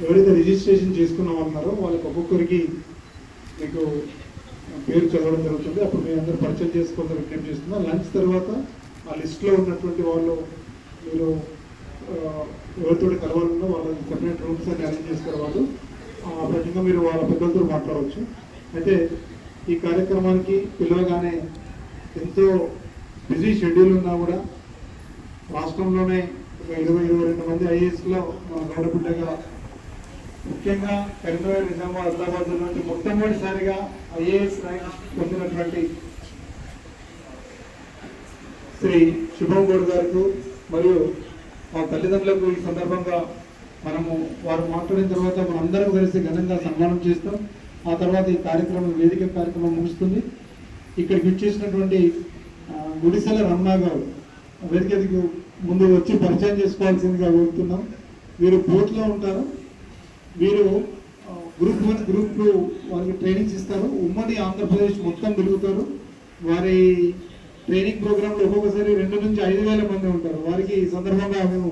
S2: ఎవరైతే రిజిస్ట్రేషన్ చేసుకున్న ఉన్నారో వాళ్ళకి ఒక్కొక్కరికి మీకు పేరు చదవడం జరుగుతుంది. అప్పుడు మీ అందరూ పరిచయం చేసుకోవాలని విజ్ఞప్తి చేస్తున్నా. లంచ్ తర్వాత ఆ లిస్ట్లో ఉన్నటువంటి వాళ్ళు మీరు ఎవరితో కలవాలన్నా వాళ్ళ సెపరేట్ రూమ్స్ అన్ని అరేంజ్ చేస్తారు. వాళ్ళు ప్రతిగా మీరు వాళ్ళ పెద్దలతో మాట్లాడవచ్చు. అయితే ఈ కార్యక్రమానికి పిలవగానే ఎంతో బిజీ షెడ్యూల్ ఉన్నా కూడా రాష్ట్రంలోనే ఒక 20-22 మంది ఐఏఎస్లో మన గౌడబిడ్డగా ముఖ్యంగా కరీంనగర్, నిజామాబాద్, ఆదిలాబాద్ నుండి మొట్టమొదటిసారిగా ఐఏఎస్ ర్యాంక్ పొందినటువంటి శ్రీ శుభం గౌడ్ గారికి మరియు మా తల్లిదండ్రులకు ఈ సందర్భంగా మనము వారు మాట్లాడిన తర్వాత మనందరం కలిసి ఘనంగా సన్మానం చేస్తాం. ఆ తర్వాత ఈ కార్యక్రమం వేదిక కార్యక్రమం ముగుస్తుంది. ఇక్కడికి వచ్చేసినటువంటి గుడిసెల రమణ గారు వేదికకు ముందు వచ్చి పరిచయం చేసుకోవాల్సిందిగా కోరుతున్నాం. వీరు బోట్లో ఉంటారు. వీరు గ్రూప్ 1, గ్రూప్ 2 వారికి ట్రైనింగ్స్ ఇస్తారు. ఉమ్మడి ఆంధ్రప్రదేశ్ మొత్తం తిరుగుతారు. వారి ట్రైనింగ్ ప్రోగ్రాంలో ఒక్కొక్కసారి 2,000 నుంచి 5,000 మంది ఉంటారు. వారికి ఈ సందర్భంగా మేము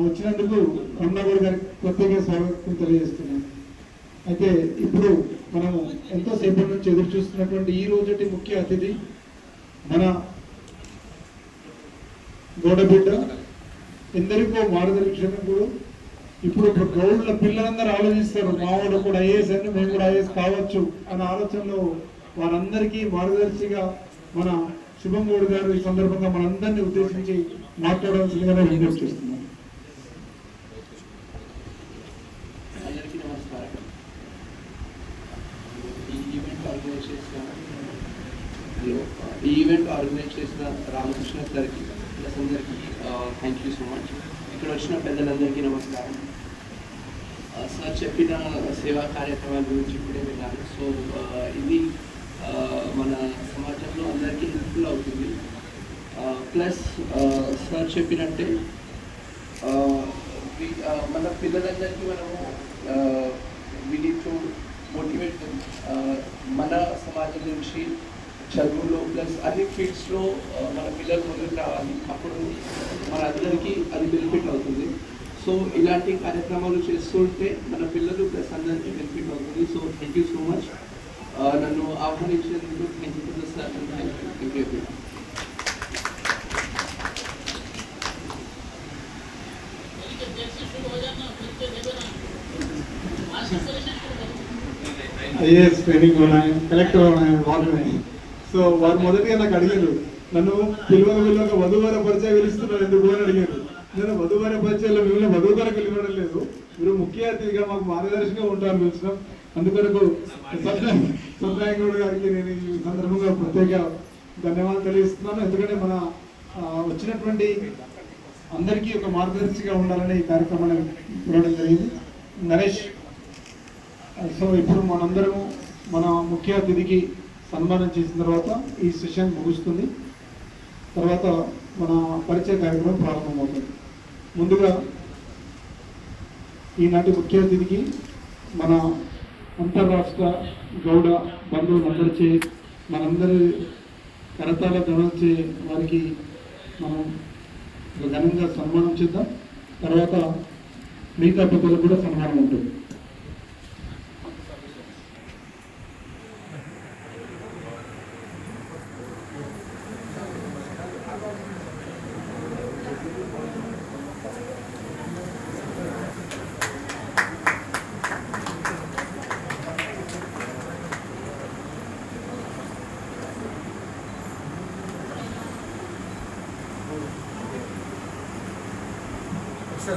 S2: వచ్చినందుకు రమణగౌడ్ గారికి ప్రత్యేక స్వాగతం తెలియజేస్తున్నాం. అయితే ఇప్పుడు మనము ఎంతో సేపటి నుంచి ఎదురు చూస్తున్నటువంటి ఈ రోజుటి ముఖ్య అతిథి మన గౌడబిడ్డ, ఎందరికో మార్గదర్శకుడు. ఇప్పుడు గౌడ్ల పిల్లలందరూ ఆలోచిస్తారు, మావాడు కూడా ఐఏఎస్ అని, మేము కూడా ఐఏఎస్ కావచ్చు అనే ఆలోచనలో వారందరికీ మార్గదర్శిగా మన శుభం గౌడ్ గారు ఈ సందర్భంగా మనందరినీ ఉద్దేశించి మాట్లాడాల్సిందిగానే విజ్ఞప్తి చేస్తున్నాం.
S6: అందరికీ నమస్కారం. ఈ ఈవెంట్ ఆర్గనైజ్ చేసిన రామకృష్ణ గారికి ప్లస్ అందరికీ థ్యాంక్ యూ సో మచ్. ఇక్కడ వచ్చిన పెద్దలందరికీ నమస్కారం. సార్ చెప్పిన సేవా కార్యక్రమాల గురించి ఇప్పుడే విన్నాను. సో ఇది మన సమాజంలో అందరికీ హెల్ప్ఫుల్ అవుతుంది. ప్లస్ సార్ చెప్పినట్టే మన పిల్లలందరికీ మనము we need to motivate them. మన సమాజం నుంచి చదువులో ప్లస్ అన్ని ఫీల్డ్స్లో మన పిల్లలు మొదలు రావాలి. అప్పుడు మన అందరికీ అది బెనిఫిట్ అవుతుంది. సో ఇలాంటి కార్యక్రమాలు చేస్తుంటే మన పిల్లలు ప్లస్ అందరికీ బెనిఫిట్ అవుతుంది. So thank you so much. నన్ను ఆహ్వానించినందుకు thank you for sir. Thank you.
S2: IAS training ఉన్నాయి, కలెక్టర్ ఉన్నాయి, వాళ్ళు ఉన్నాయి. సో వారు మొదటిగా నాకు అడిగారు, నన్ను పిలువక వధువర పరిచయం పిలుస్తున్నారు ఎందుకు అని అడిగారు. నేను వధువర పరిచయంలో మిమ్మల్ని వధువుగా పిలవడం లేదు, మీరు ముఖ్య అతిథిగా మాకు మార్గదర్శిగా ఉంటారని పిలిచినాం. అందుకొరకు సత్యనారాయణ గౌడ్ గారికి నేను ఈ సందర్భంగా ప్రత్యేక ధన్యవాదాలు తెలియజేస్తున్నాను. ఎందుకంటే మన వచ్చినటువంటి అందరికీ ఒక మార్గదర్శిగా ఉండాలని ఈ కార్యక్రమాన్ని చూడడం జరిగింది. నరేష్, సో ఇప్పుడు మనందరము మన ముఖ్య అతిథికి సన్మానం చేసిన తర్వాత ఈ సెషన్ ముగుస్తుంది. తర్వాత మన పరిచయ కార్యక్రమం ప్రారంభమవుతుంది. ముందుగా ఈనాటి ముఖ్య అతిథికి మన అంతర్రాష్ట్ర గౌడ బంధువులందరిచే మనందరి కరతాల ధనొచ్చే వారికి మనం ఘనంగా సన్మానం చేద్దాం. తర్వాత మిగతా పెద్దలకు కూడా సన్మానం ఉంటుంది.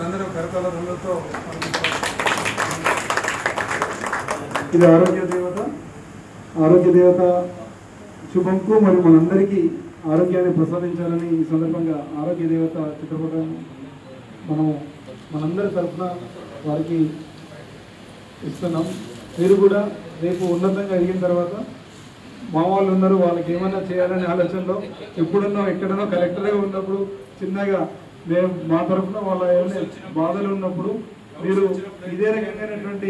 S2: అందరూ కరతాల ధనలతో ఇది ఆరోగ్య దేవత శుభంకు మరియు మనందరికీ ఆరోగ్యాన్ని ప్రసాదించాలని ఈ సందర్భంగా ఆరోగ్య దేవత చిత్రపటం మనందరి తరఫున వారికి ఇస్తున్నాం. మీరు కూడా రేపు ఉన్నతంగా ఎదిగిన తర్వాత మా వాళ్ళు ఉన్నారు, వాళ్ళకి ఏమైనా చేయాలనే ఆలోచనలో ఎప్పుడున్నో ఎక్కడనో కలెక్టర్గా ఉన్నప్పుడు చిన్నగా మేము మా తరఫున వాళ్ళ ఏమైనా బాధలు ఉన్నప్పుడు మీరు ఇదే రకమైనటువంటి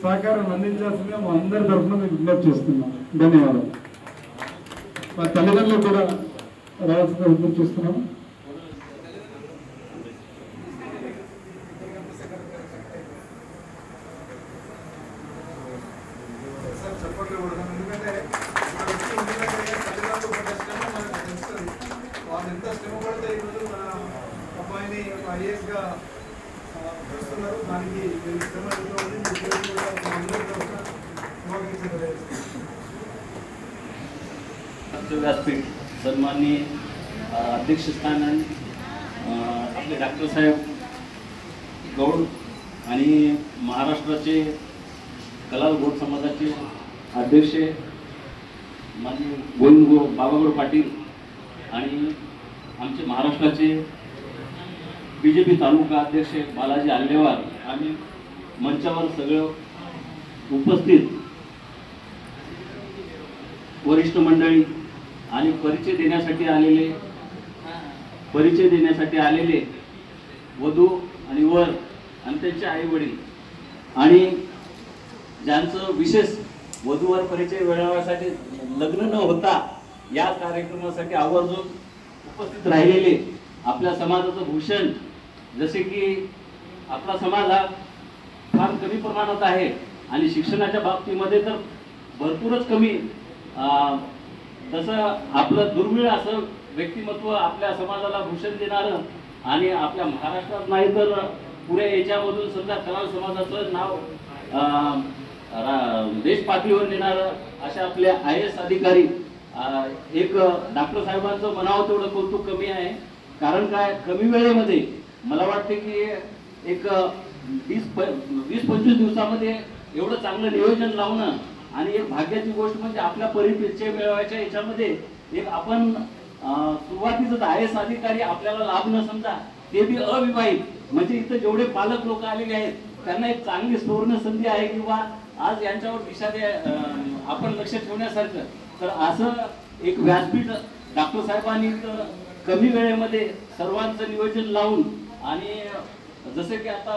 S2: సహకారం అందించాల్సిందిగా మా అందరి తరఫున మేము విజ్ఞప్తి చేస్తున్నాం. ధన్యవాదాలు. మా తల్లిదండ్రులు కూడా రావాల్సిందిగా విజ్ఞప్తి చేస్తున్నాము.
S9: व्यासपीठ सन्माननीय अध्यक्षस्थान आपले डॉक्टर साहेब गौड आणि महाराष्ट्राचे कलाल गौड समाजाचे अध्यक्ष माननीय गोविंद बाबागौड पाटील आणि आमचे महाराष्ट्राचे BJP तालुका अध्यक्ष बालाजी आल्लेवार आणि मंचावर सगळं उपस्थित वरिष्ठ मंडळी आणि परिचय देण्यासाठी आलेले वधू आणि वर आणि त्यांचे आई वडील आणि ज्यांचं विशेष वधूवर परिचय मिळवण्यासाठी लग्न न होता या कार्यक्रमासाठी आवर्जून उपस्थित राहिलेले आपल्या समाजाचं भूषण, जसे की आपला समाज हा फार कमी प्रमाणात आहे आणि शिक्षणाच्या बाबतीमध्ये तर भरपूरच कमी, तसं आपलं दुर्मिळ असं व्यक्तिमत्व आपल्या समाजाला भूषण देणारं आणि आपल्या महाराष्ट्रात नाही तर पुऱ्या याच्यामधून समजा कलाल समाजाचं नाव देश पातळीवर नेणारं अशा आपल्या IAS अधिकारी एक डॉक्टर साहेबांचं म्हणावं तेवढं कौतुक कमी आहे. कारण काय, कमी वेळेमध्ये मला वाटते की एक 20-25 दिवसामध्ये एवढं चांगलं नियोजन लावणं आणि एक भाग्याची गोष्ट म्हणजे आपल्या परिचय मिळवायच्या याच्यामध्ये एक आपण सुरुवातीच IAS अधिकारी आपल्याला लाभ न समजा ते बी अविवाहित, म्हणजे इथं जेवढे पालक लोक आलेले आहेत त्यांना एक चांगली सुवर्ण संधी आहे किंवा आज यांच्यावर दिशा आपण लक्ष ठेवण्यासारखं. तर असं एक व्यासपीठ डॉक्टर साहेबांनी कमी वेळेमध्ये सर्वांचं नियोजन लावून आणि जसे की आता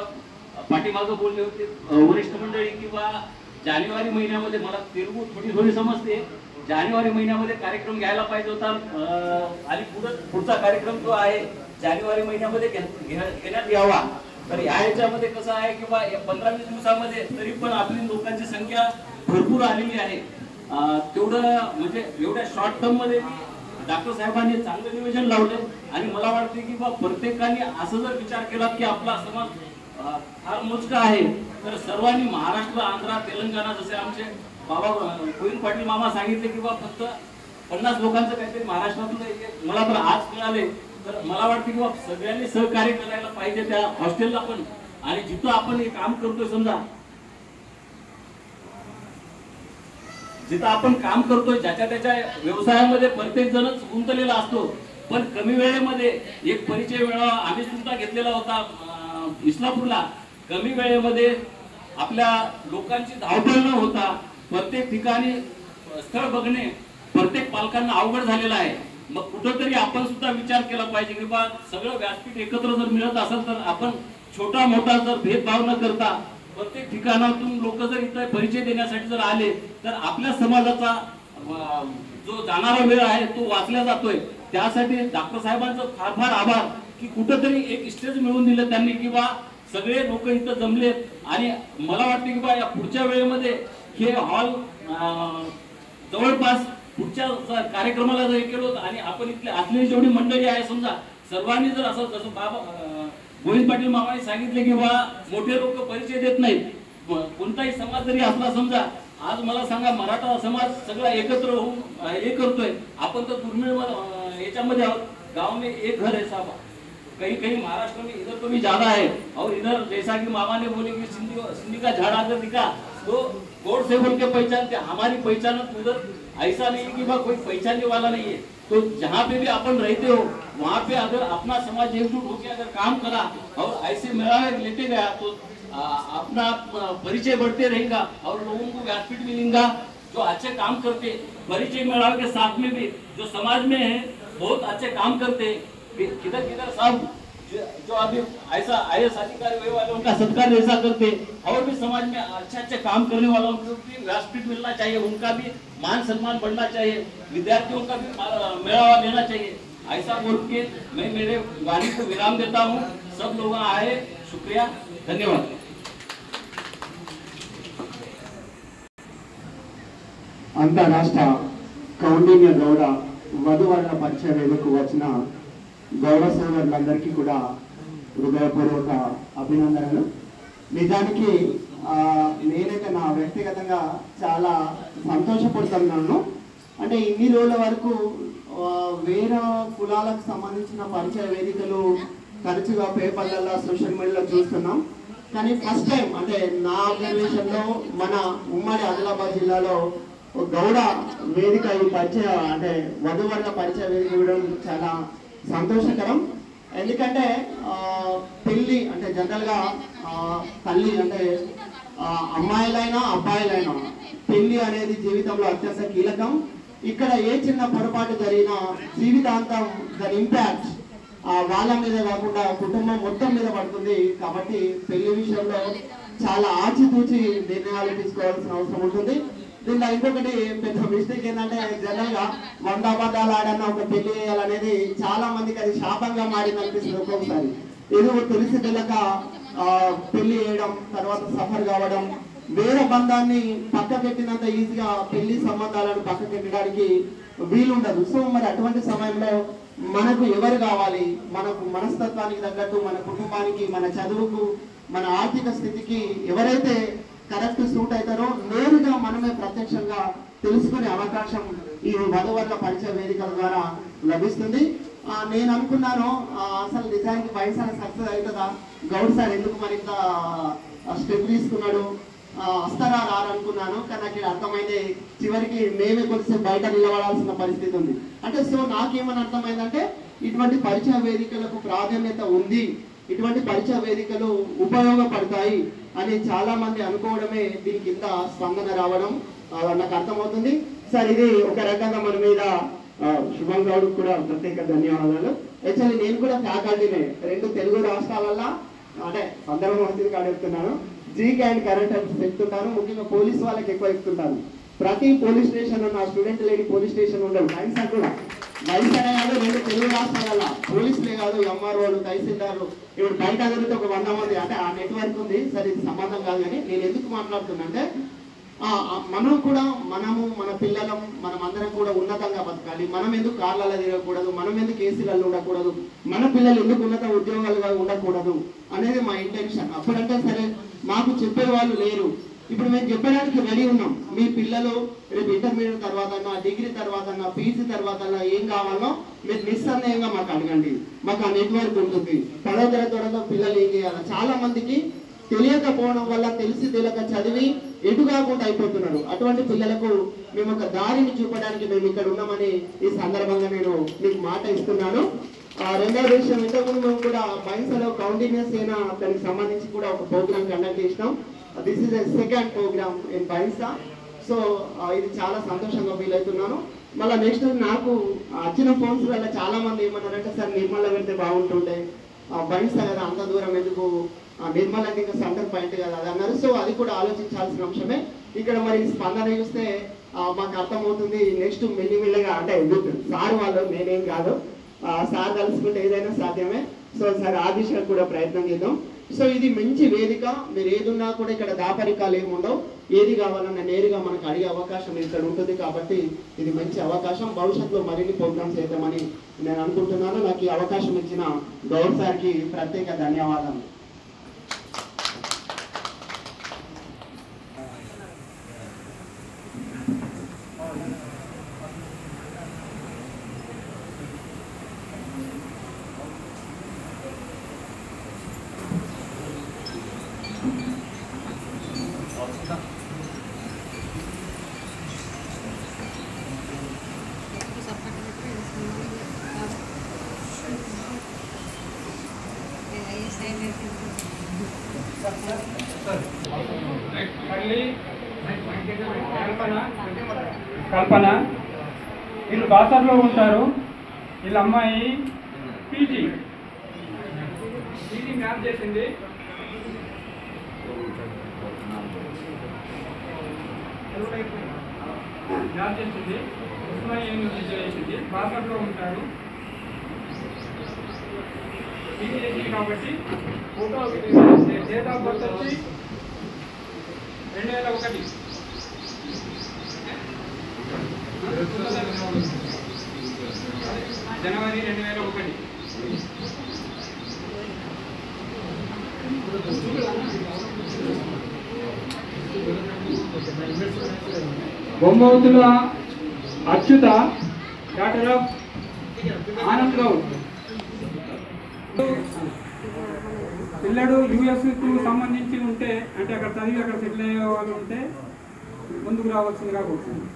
S9: पाठीमागं बोलले होते वरिष्ठ मंडळी किंवा जानेवारी महिन्यामध्ये, मला तेलगू थोडी समजते, जानेवारी महिन्यामध्ये कार्यक्रम घ्यायला पाहिजे होता आणि पुढचा कार्यक्रम जो आहे जानेवारी महिन्यामध्ये घेण्यात यावा. तर याच्यामध्ये कसं आहे किंवा 15-20 दिवसामध्ये तरी पण आपली लोकांची संख्या भरपूर आलेली आहे. तेवढं म्हणजे एवढ्या शॉर्ट टर्म मध्ये डॉक्टर साहेबांनी चांगलं नियोजन लावलं आणि मला वाटते की प्रत्येकाने असं जर विचार केला की आपला समाज फार मोजका आहे तर सर्वांनी महाराष्ट्र, आंध्र, तेलंगणा, जसे आमचे बाबा गोविंद पाटील मामा सांगितले की फक्त 50 लोकांचं काहीतरी महाराष्ट्रातून मला तर आज मिळाले. तर मला वाटतं की सगळ्यांनी सहकार्य करायला पाहिजे त्या हॉस्टेलला पण, आणि जिथं आपण हे काम करतोय समजा जिथं आपण काम करतोय ज्याच्या त्याच्या व्यवसायामध्ये प्रत्येक जणच गुंतलेला असतो, पण कमी वेळेमध्ये एक परिचय मिळावा. आम्ही सुद्धा घेतलेला होता इस्लापूरला. कमी वेळेमध्ये आपल्या लोकांची धावपळ न होता प्रत्येक ठिकाणी स्थळ बघणे प्रत्येक पालकांना अवघड झालेला आहे. मग कुठंतरी आपण सुद्धा विचार केला पाहिजे की सगळं व्यासपीठ एकत्र जर मिळत असेल तर आपण छोटा मोठा जर भेदभाव न करता प्रत्येक ठिकाणातून लोक जर इथं परिचय देण्यासाठी जर आले तर आपल्या समाजाचा जो जाणारा वेळ आहे तो वाचला जातोय. त्यासाठी डॉक्टर साहेबांचं फार फार आभार की कुठंतरी एक स्टेज मिळवून दिलं त्यांनी किंवा सगळे लोक इथं जमलेत. आणि मला वाटतं की या पुढच्या वेळेमध्ये हे हॉल जवळपास पुढच्या कार्यक्रमाला जर केलं आणि आपण इथले असलेली जेवढी मंडळी आहे समजा सर्वांनी जर असं जसं गोविंद पाटील मामाने सांगितले की मोठे लोक परिचय देत नाहीत, कोणताही समाज जरी असला समजा, आज मला सांगा मराठा समाज सगळा एकत्र होऊन हे करतोय. आपण तर दुर्मिळ याच्यामध्ये आहोत. गाव में एक घर है साहब, कहीं महाराष्ट्र में इधर तो भी ज्यादा है. और इधर जैसा कि मामा ने बोले कि सिंधी का झाड़ अगर दिखा तो गौड़ से बोल के पहचानते. हमारी पहचान उधर ऐसा नहीं कि कोई पहचानने वाला नहीं है. तो जहाँ पे भी अपन रहते हो वहाँ पे अगर अपना समाज एकजुट होकर अगर काम करा और ऐसे मेळावे लेते गया तो अपना परिचय बढ़ते रहेगा और लोगों को व्यासपीठ मिलेगा जो अच्छे काम करते. परिचय मेळावे के साथ में भी जो समाज में है बहुत अच्छे काम करते. किधर किधर सब जो अभी ऐसा IAS अधिकारी हुए वाले उनका सत्कार ऐसा करते और भी समाज में अच्छे काम करने वालों को भी व्यासपीठ मिलना चाहिए, उनका भी मान सम्मान बढ़ना चाहिए, विद्यार्थियों का भी मेळावा लेना चाहिए. ऐसा बोल के मैं मेरे वाणी को विराम देता हूँ. सब लोग आए, शुक्रिया, धन्यवाद.
S10: అంతరాష్ట్ర కౌండిన్య గౌడ వధువర్ణ పరిచయ వేదికకు వచ్చిన గౌడ సోదరులందరికీ కూడా హృదయపూర్వక అభినందనలు. నిజానికి నేనైతే నా వ్యక్తిగతంగా చాలా సంతోషపడుతున్నాను. అంటే ఇన్ని రోజుల వరకు వేరే కులాలకు సంబంధించిన పరిచయ వేదికలు తరచుగా పేపర్లలో సోషల్ మీడియాలో చూస్తున్నాం. కానీ ఫస్ట్ టైం అంటే నా అబ్జర్వేషన్లో మన ఉమ్మడి ఆదిలాబాద్ జిల్లాలో గౌడ వేదిక ఈ పరిచయ అంటే వధువర్గ పరిచయ వేదిక ఇవ్వడం చాలా సంతోషకరం. ఎందుకంటే పెళ్ళి అంటే జనరల్గా తల్లి అంటే అమ్మాయిలైనా అబ్బాయిలైనా పెళ్ళి అనేది జీవితంలో అత్యంత కీలకం. ఇక్కడ ఏ చిన్న పొరపాటు జరిగినా జీవితాంతం దాని ఇంపాక్ట్ వాళ్ళ మీద కాకుండా కుటుంబం మొత్తం మీద పడుతుంది. కాబట్టి పెళ్లి విషయంలో చాలా ఆచితూచి నిర్ణయాలు తీసుకోవాల్సిన అవసరం ఉంటుంది. దీంట్లో ఇంకొకటి పెద్ద మిస్టేక్ ఏంటంటే జనరల్గా 100 అబద్ధాలు ఆడన్న ఒక పెళ్లి చేయాలనేది చాలా మందికి అది శాపంగా మారింది అనిపిస్తుంది ఒక్కొక్కసారి. ఏదో తెలిసి తెలియక పెళ్లి చేయడం, తర్వాత సఫర్ కావడం, వేరే బంధాన్ని పక్కకెట్టినంత ఈజీగా పెళ్లి సంబంధాలను పక్కకెట్టడానికి వీలుండదు. సో మరి అటువంటి సమయంలో మనకు ఎవరు కావాలి, మనకు మనస్తత్వానికి తగ్గట్టు, మన కుటుంబానికి, మన చదువుకు, మన ఆర్థిక స్థితికి ఎవరైతే కరెక్ట్ సూట్ అవుతారో నేరుగా మనమే ప్రత్యక్షంగా తెలుసుకునే అవకాశం ఈ వధువర్గ పరిచయ వేదికల ద్వారా లభిస్తుంది. నేను అనుకున్నాను అసలు నిజానికి బైసార్ సక్సెస్ అవుతుందా, గౌడ్ సార్ ఎందుకు మరింత స్టెప్ తీసుకున్నాడు, వస్తారా రారనుకున్నాను. కానీ నాకు అర్థమైంది చివరికి మేమే కొంచెం బయట నిలబడాల్సిన పరిస్థితి ఉంది. అంటే సో నాకేమని అర్థమైందంటే ఇటువంటి పరిచయ వేదికలకు ప్రాధాన్యత ఉంది, ఇటువంటి పరిచయ వేదికలు ఉపయోగపడతాయి అని చాలా మంది అనుకోవడమే దీని కింద స్పందన రావడం నాకు అర్థమవుతుంది. సార్ ఇది ఒక రకంగా మన మీద శుభం గౌడ్ కూడా ప్రత్యేక ధన్యవాదాలు. యాక్చువల్లీ నేను కూడా ఫ్యాకల్టీనే 2 తెలుగు రాష్ట్రాలల్లో అంటే సందర్భం వచ్చింది కాడెడుతున్నాను. జీకే అండ్ కరెంట్ అఫైర్స్ చెప్తుంటాను. ముఖ్యంగా పోలీస్ వాళ్ళకి ఎక్కువ చెప్తుంటాను. ప్రతి పోలీస్ స్టేషన్ నా స్టూడెంట్ లేడీ పోలీస్ స్టేషన్ ఉండవు. బైన్స్ కూడా బైన్స్ అనే కాదు 2 తెలుగు రాష్ట్రాల పోలీసులే కాదు, ఎంఆర్ఓలు, తహసీల్దార్లు ఇప్పుడు బయట జరిగితే ఒక 100 మంది అంటే ఆ నెట్వర్క్ ఉంది. సరే ఇది సంబంధం కాదు. కానీ నేను ఎందుకు మాట్లాడుతున్నా అంటే మనం కూడా మనము మన పిల్లలం మనం అందరం కూడా ఉన్నతంగా బతకాలి. మనం ఎందుకు కార్లలో తిరగకూడదు, మనం ఎందుకు ఏసీలలో ఉండకూడదు, మన పిల్లలు ఎందుకు ఉన్నత ఉద్యోగాలుగా ఉండకూడదు అనేది మా ఇంటెన్షన్. అప్పుడంటే సరే మాకు చెప్పే వాళ్ళు లేరు, ఇప్పుడు మేము చెప్పడానికి రెడీ ఉన్నాం. మీ పిల్లలు రేపు ఇంటర్మీడియట్ తర్వాత, డిగ్రీ తర్వాత, పీజీ తర్వాత ఏం కావాలో మీరు నిస్సందేహంగా మాకు అడగండి. మాకు ఆ నెట్వర్క్ ఉంటుంది. 10వ తరగతి తర్వాత పిల్లలు ఏం చేయాలి, చాలా మందికి తెలియకపోవడం వల్ల తెలిసి తెలియక చదివి ఎటు కాకుండా అయిపోతున్నారు. అటువంటి పిల్లలకు మేము ఒక దారిని చూపడానికి మేము ఇక్కడ ఉన్నామని ఈ సందర్భంగా నేను మీకు మాట ఇస్తున్నాను. రెండవ విషయం, ఇంతకుముందు మేము కూడా బైన్స్లో కౌంటిన్యూస్ అయిన దానికి సంబంధించి కూడా ఒక ప్రోగ్రామ్ కండక్ట్ చేసినాం. This is a second program in Bhainsa. So ఇది చాలా సంతోషంగా ఫీల్ అవుతున్నాను. మళ్ళీ నెక్స్ట్ నాకు వచ్చిన ఫోన్స్ వల్ల చాలా మంది ఏమన్నారంటే సార్ నిర్మల్లో వెళ్తే బాగుంటుండే, బైన్సా కదా అంత దూరం ఎందుకు, నిర్మల్ అంటే ఇంకా సెంటర్ పాయింట్ కదా అది అన్నారు. సో అది కూడా ఆలోచించాల్సిన అంశమే. ఇక్కడ మరి స్పందన చూస్తే మాకు అర్థమవుతుంది. నెక్స్ట్ మెల్లిమెల్లిగా అంటే సార్ వాళ్ళు నేనేం కాదు, సార్ కలుసుకుంటే ఏదైనా సాధ్యమే. సో సార్ ఆ దిశగా కూడా ప్రయత్నం చేద్దాం. సో ఇది మంచి వేదిక. మీరు ఏదున్నా కూడా ఇక్కడ దాపరికాలు ఏమి ఉండవు. ఏది కావాలన్నా నేరుగా మనకు అడిగే అవకాశం ఇక్కడ ఉంటుంది. కాబట్టి ఇది మంచి అవకాశం. భవిష్యత్తులో మరిన్ని ప్రోగ్రామ్స్ చేద్దామని నేను అనుకుంటున్నాను. నాకు ఈ అవకాశం ఇచ్చిన గౌడ్ సార్కి ప్రత్యేక ధన్యవాదాలు.
S3: కల్పన వీళ్ళు బాసర్లో ఉంటారు. వీళ్ళ అమ్మాయి పీజీ మ్యాప్ చేసింది. మ్యాప్ చేసింది ఉస్మానియా యూనివర్సిటీ చేసింది. బాసర్లో ఉంటాడు. పీజీ చేసింది కాబట్టి ఫోటో డేట్ ఆఫ్ బర్త్ వచ్చి 2001 జనవరి 2001. బొమ్మవతుల అచ్యుత, డాక్టర్ ఆఫ్ ఆనంద్ గౌడ్. పిల్లడు యుఎస్కు సంబంధించి ఉంటే, అంటే అక్కడ చదివి అక్కడ సెటిల్ అయ్యే వాళ్ళు ఉంటే ముందుకు రావాల్సిందిగా కోరుతున్నాను.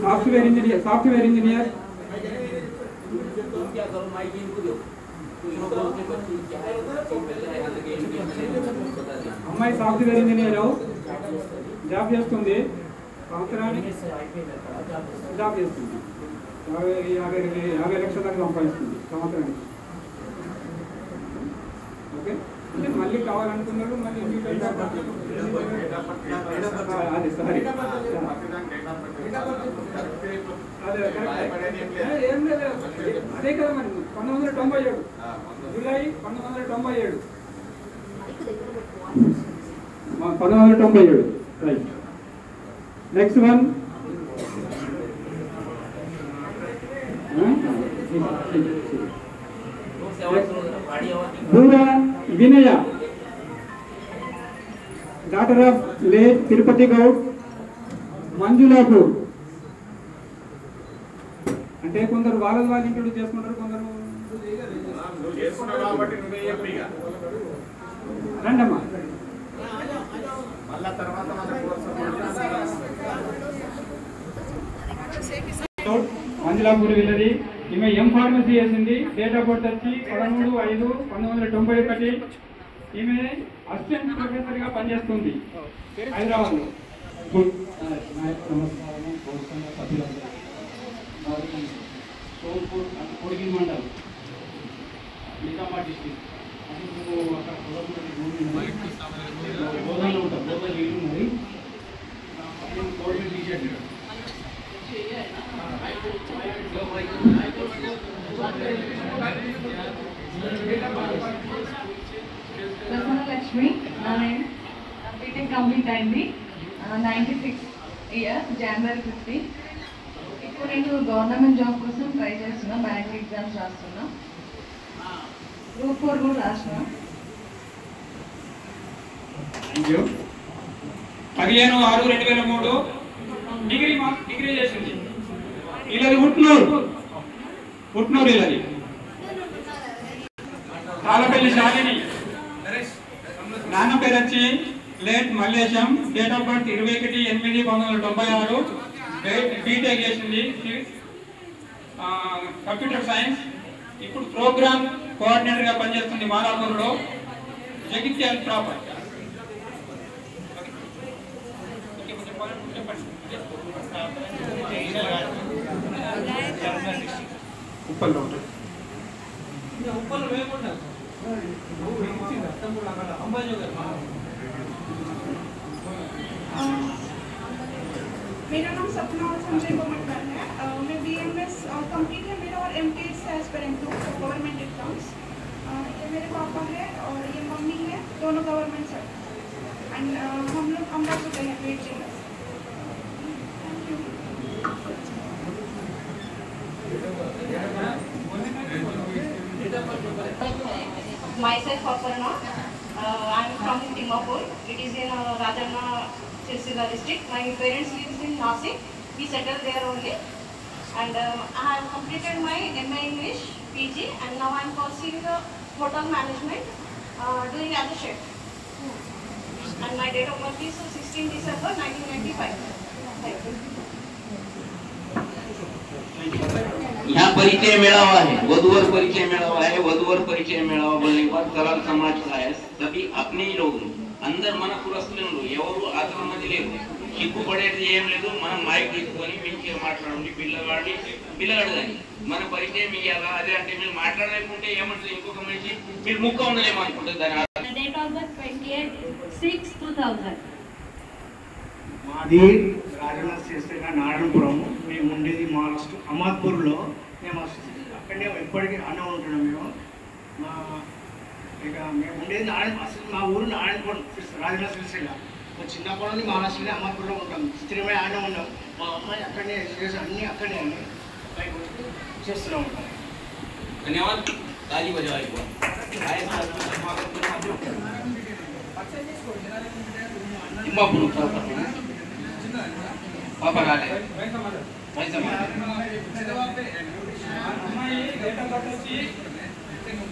S3: సాఫ్ట్వేర్ ఇంజనీర్ అమ్మాయి సాఫ్ట్వేర్ ఇంజనీర్ జాబ్ చేస్తుంది. సంవత్సరానికి జాబ్ చేస్తుంది. 50 లక్షల దాకా సంపాదిస్తుంది సంవత్సరానికి. ఓకే, అంటే మళ్ళీ కావాలనుకున్నారు. మళ్ళీ అదే సారీ ఏం లేదు, అదే కదా మరి 1997 July 1997 right. Next one Boora Vinaya, daughter of late Tirupati Goud, Manjulapur. అంటే కొందరు వాళ్ళు ఇంట్రొడ్యూస్ చేసుకుంటారు, కొందరు రండమ్మా. మంజులాపూర్ వీళ్ళది. ఈమె ఎం ఫార్మసీ చేసింది. డేట్ ఆఫ్ బర్త్ వచ్చి 13/5/1991. ఈమె అసిస్టెంట్ ప్రొఫెసర్ గా పనిచేస్తుంది హైదరాబాద్ లో. Kodigi mandal, Nizamabad district.
S11: Lakshmi, B Tech complete అయింది 96 ఇయర్స్, జనవరి 15. ఇప్పుడు నేను గవర్నమెంట్ జాబ్ కోసం ట్రై చేస్తున్నా. బ్యాంక్ ఎగ్జామ్స్ రాస్తున్నా. గ్రూప్ 4 కూడా రాసిన.
S3: 15/6/2003 డిగ్రీ చేసింది. ఇలాది పుట్నూరు ఇలాది. తాళపల్లి శాలిని, నాన్న పేరు వచ్చి late Mallesham. Date of birth 21/8/1996. BTech చేసింది కంప్యూటర్ సైన్స్. ఇప్పుడు ప్రోగ్రామ్ కోఆర్డినేటర్ గా పనిచేస్తుంది మాలాపూర్లో. జగిత్యాల ప్రాపర్. ఉప్పల్లో ఉంటుంది.
S12: मेरा नाम सपना और संजय कोमटकर है। मैं BMS कंप्लीट है मेरा और MTS से एस्पिरेंट हूँ गवर्नमेंट एग्जाम्स। ये मेरे पापा है और ये मम्मी है, दोनों गवर्नमेंट है। एंड हम लोग अमरा चुके हैं वेट जिला।
S11: Myself Aparna, I am from Dimapur. It is in Rajanna Sircilla district. My parents lives in Nasik. We settled there only. And I have completed my MA English, PG, and now I am pursuing hotel management, doing as a chef. And my date of birth is 16 December 1995. Thank you.
S4: यहाँ परिचय मेळावा है, वधूवर परिचय मेळावा है। वधूवर परिचय मेळावा बोलने के बाद सलाल समाज का है, सभी अपने ही लोग अंदर मन पुरस्करण ఎవరు ఆచరణది లేదు, సిగ్గుపడేది ఏం లేదు। మనం మైక్ తీసుకొని మించి మాట్లాడండి, పిల్లగాడు కానీ మన పరిచయం ఇయ్యాలా। అదే అంటే మీరు మాట్లాడలేకుంటే ఏమంటుంది, ఇంకొక మనిషి మీరు ముక్క ఉండలేమో అనుకుంటుంది దాని
S11: Date of birth 28/6/2000.
S13: మాది రాజన్న సిరిసిల్ల నారాయణపురం. మేము ఉండేది మహారాష్ట్ర అహ్మద్పూర్లో. మేము అక్కడనే ఎప్పటికీ అన్న ఉంటున్నాం మేము. ఇక మేము ఉండేది అసలు మా ఊరు నారాయణపురం, రాజన్న సిరిసిల్ల. మా చిన్నప్పటి నుండి మహారాష్ట్రలో అహ్మద్పూర్లో ఉంటాం. స్థిరమే ఆడనే ఉన్నాం. మా అమ్మాయి అక్కడనే ఎడ్యుకేషన్ అన్నీ అక్కడనే చేస్తూనే ఉంటాం.
S4: धन्यवाद, ताली बजाओ।
S14: తిమ్మాపూర్ పాప రాలే
S3: అమ్మాయి డేట్ ఆఫ్ బర్త్ వచ్చి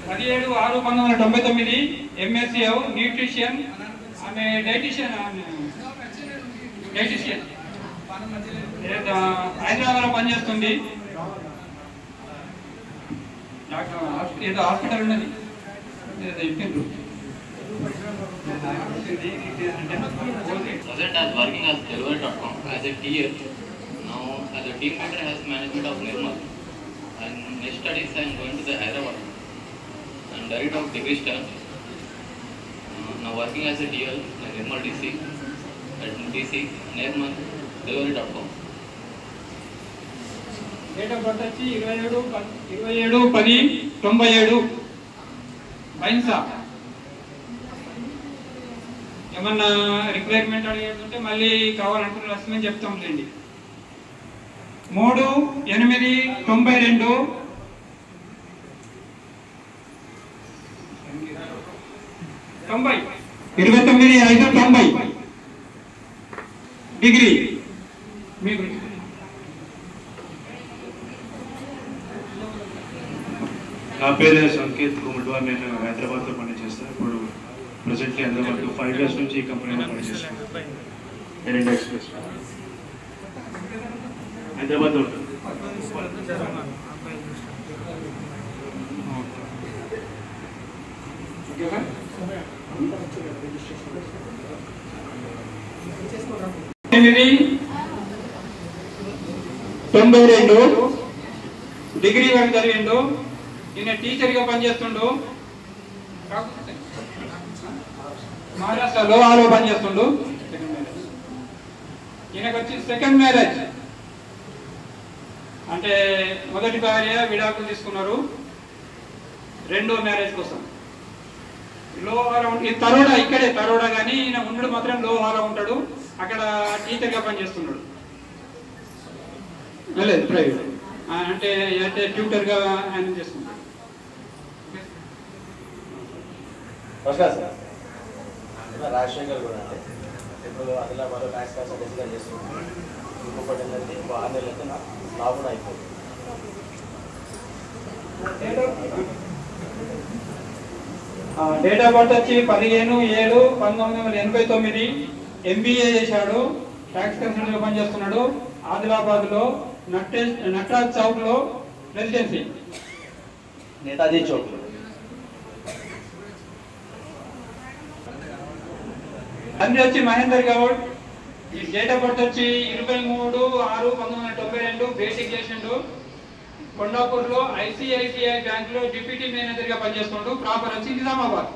S3: 17/6/1999 ఎంఎస్సీ న్యూట్రిషన్. ఆమె డైటీషియన్ హైదరాబాద్లో పనిచేస్తుంది. ఏదో హాస్పిటల్ ఉన్నది చెప్పిండ్రు.
S15: Present as working as Delivery.com as a TA. Now as a team leader has management of Nirmal. And next studies I am going to the Hyderabad. I am director of degree staff. Now working as a DL at Nirmal DC at DC Nirmal Delivery.com.
S3: Date of birth వచ్చి 27/10/97 బైన్సా. ఏమన్నా రిక్వైర్మెంట్ అడిగేటుంటే మళ్ళీ కావాలనుకున్న వస్తుందని చెప్తాం లేండి. 3/8/92 29/5/90 డిగ్రీ. మీ గురించి
S8: నా పేరు సంకేత్ కుమల్వా. నేను హైదరాబాద్లో పనిచేస్తాను. ఇప్పుడు ప్రెసెంట్లీ హైదరాబాద్లో 5 years నుంచి ఈ కంపెనీలో పనిచేస్తాను. ఎయిర్ ఇండియా ఎక్స్ప్రెస్ హైదరాబాద్లో ఉంటాను.
S3: డిగ్రీ వరకు చదివిండు. ఈయన టీచర్గా పనిచేస్తుండు. మహారాష్ట్రలో ఆలో పనిచేస్తుండు. ఈయనకు వచ్చి సెకండ్ మ్యారేజ్ అంటే మొదటి భార్య విడాకులు తీసుకున్నారు. రెండో మ్యారేజ్ కోసం లోహాలో తరోడా, ఇక్కడే తరోడా, కానీ ఈయన ఉండడు మాత్రం లోహాలో ఉంటాడు. అక్కడ టీచర్గా పనిచేస్తున్నాడు. లేదు ప్రైవేట్ అంటే ట్యూటర్గా ఆయన చేస్తున్నాడు.
S16: నమస్కారం సార్. రాజశేఖర్ కూడా అంటే ఇప్పుడు ఆదిలాబాద్లో ట్యాక్స్ కన్సల్టెన్సీగా చేస్తున్నాను. ఇంకొకటి ఏంటంటే 6 నెలలు అయితే నా కూడా అయిపోతుంది.
S3: డేట్ ఆఫ్ బర్త్ వచ్చి 15/7/1989 ఎంబీఏ చేశాడు. ట్యాక్స్ కన్సల్టెంట్గా పనిచేస్తున్నాడు. ఆదిలాబాద్లో నటరాజ్ చౌక్లో రెసిడెన్సీ.
S16: నేతాజీ చౌక్.
S3: తండ్రి వచ్చి మహేందర్ గౌడ్. ఈ డేట్ ఆఫ్ బర్త్ వచ్చి 23/6/1992 బేసిక్ చేసిండు. కొండాపూర్లో ఐసిఐసిఐ బ్యాంక్ లో డిప్యూటీ మేనేజర్ గా పనిచేస్తున్నాడు. ప్రాపర్ వచ్చి నిజామాబాద్.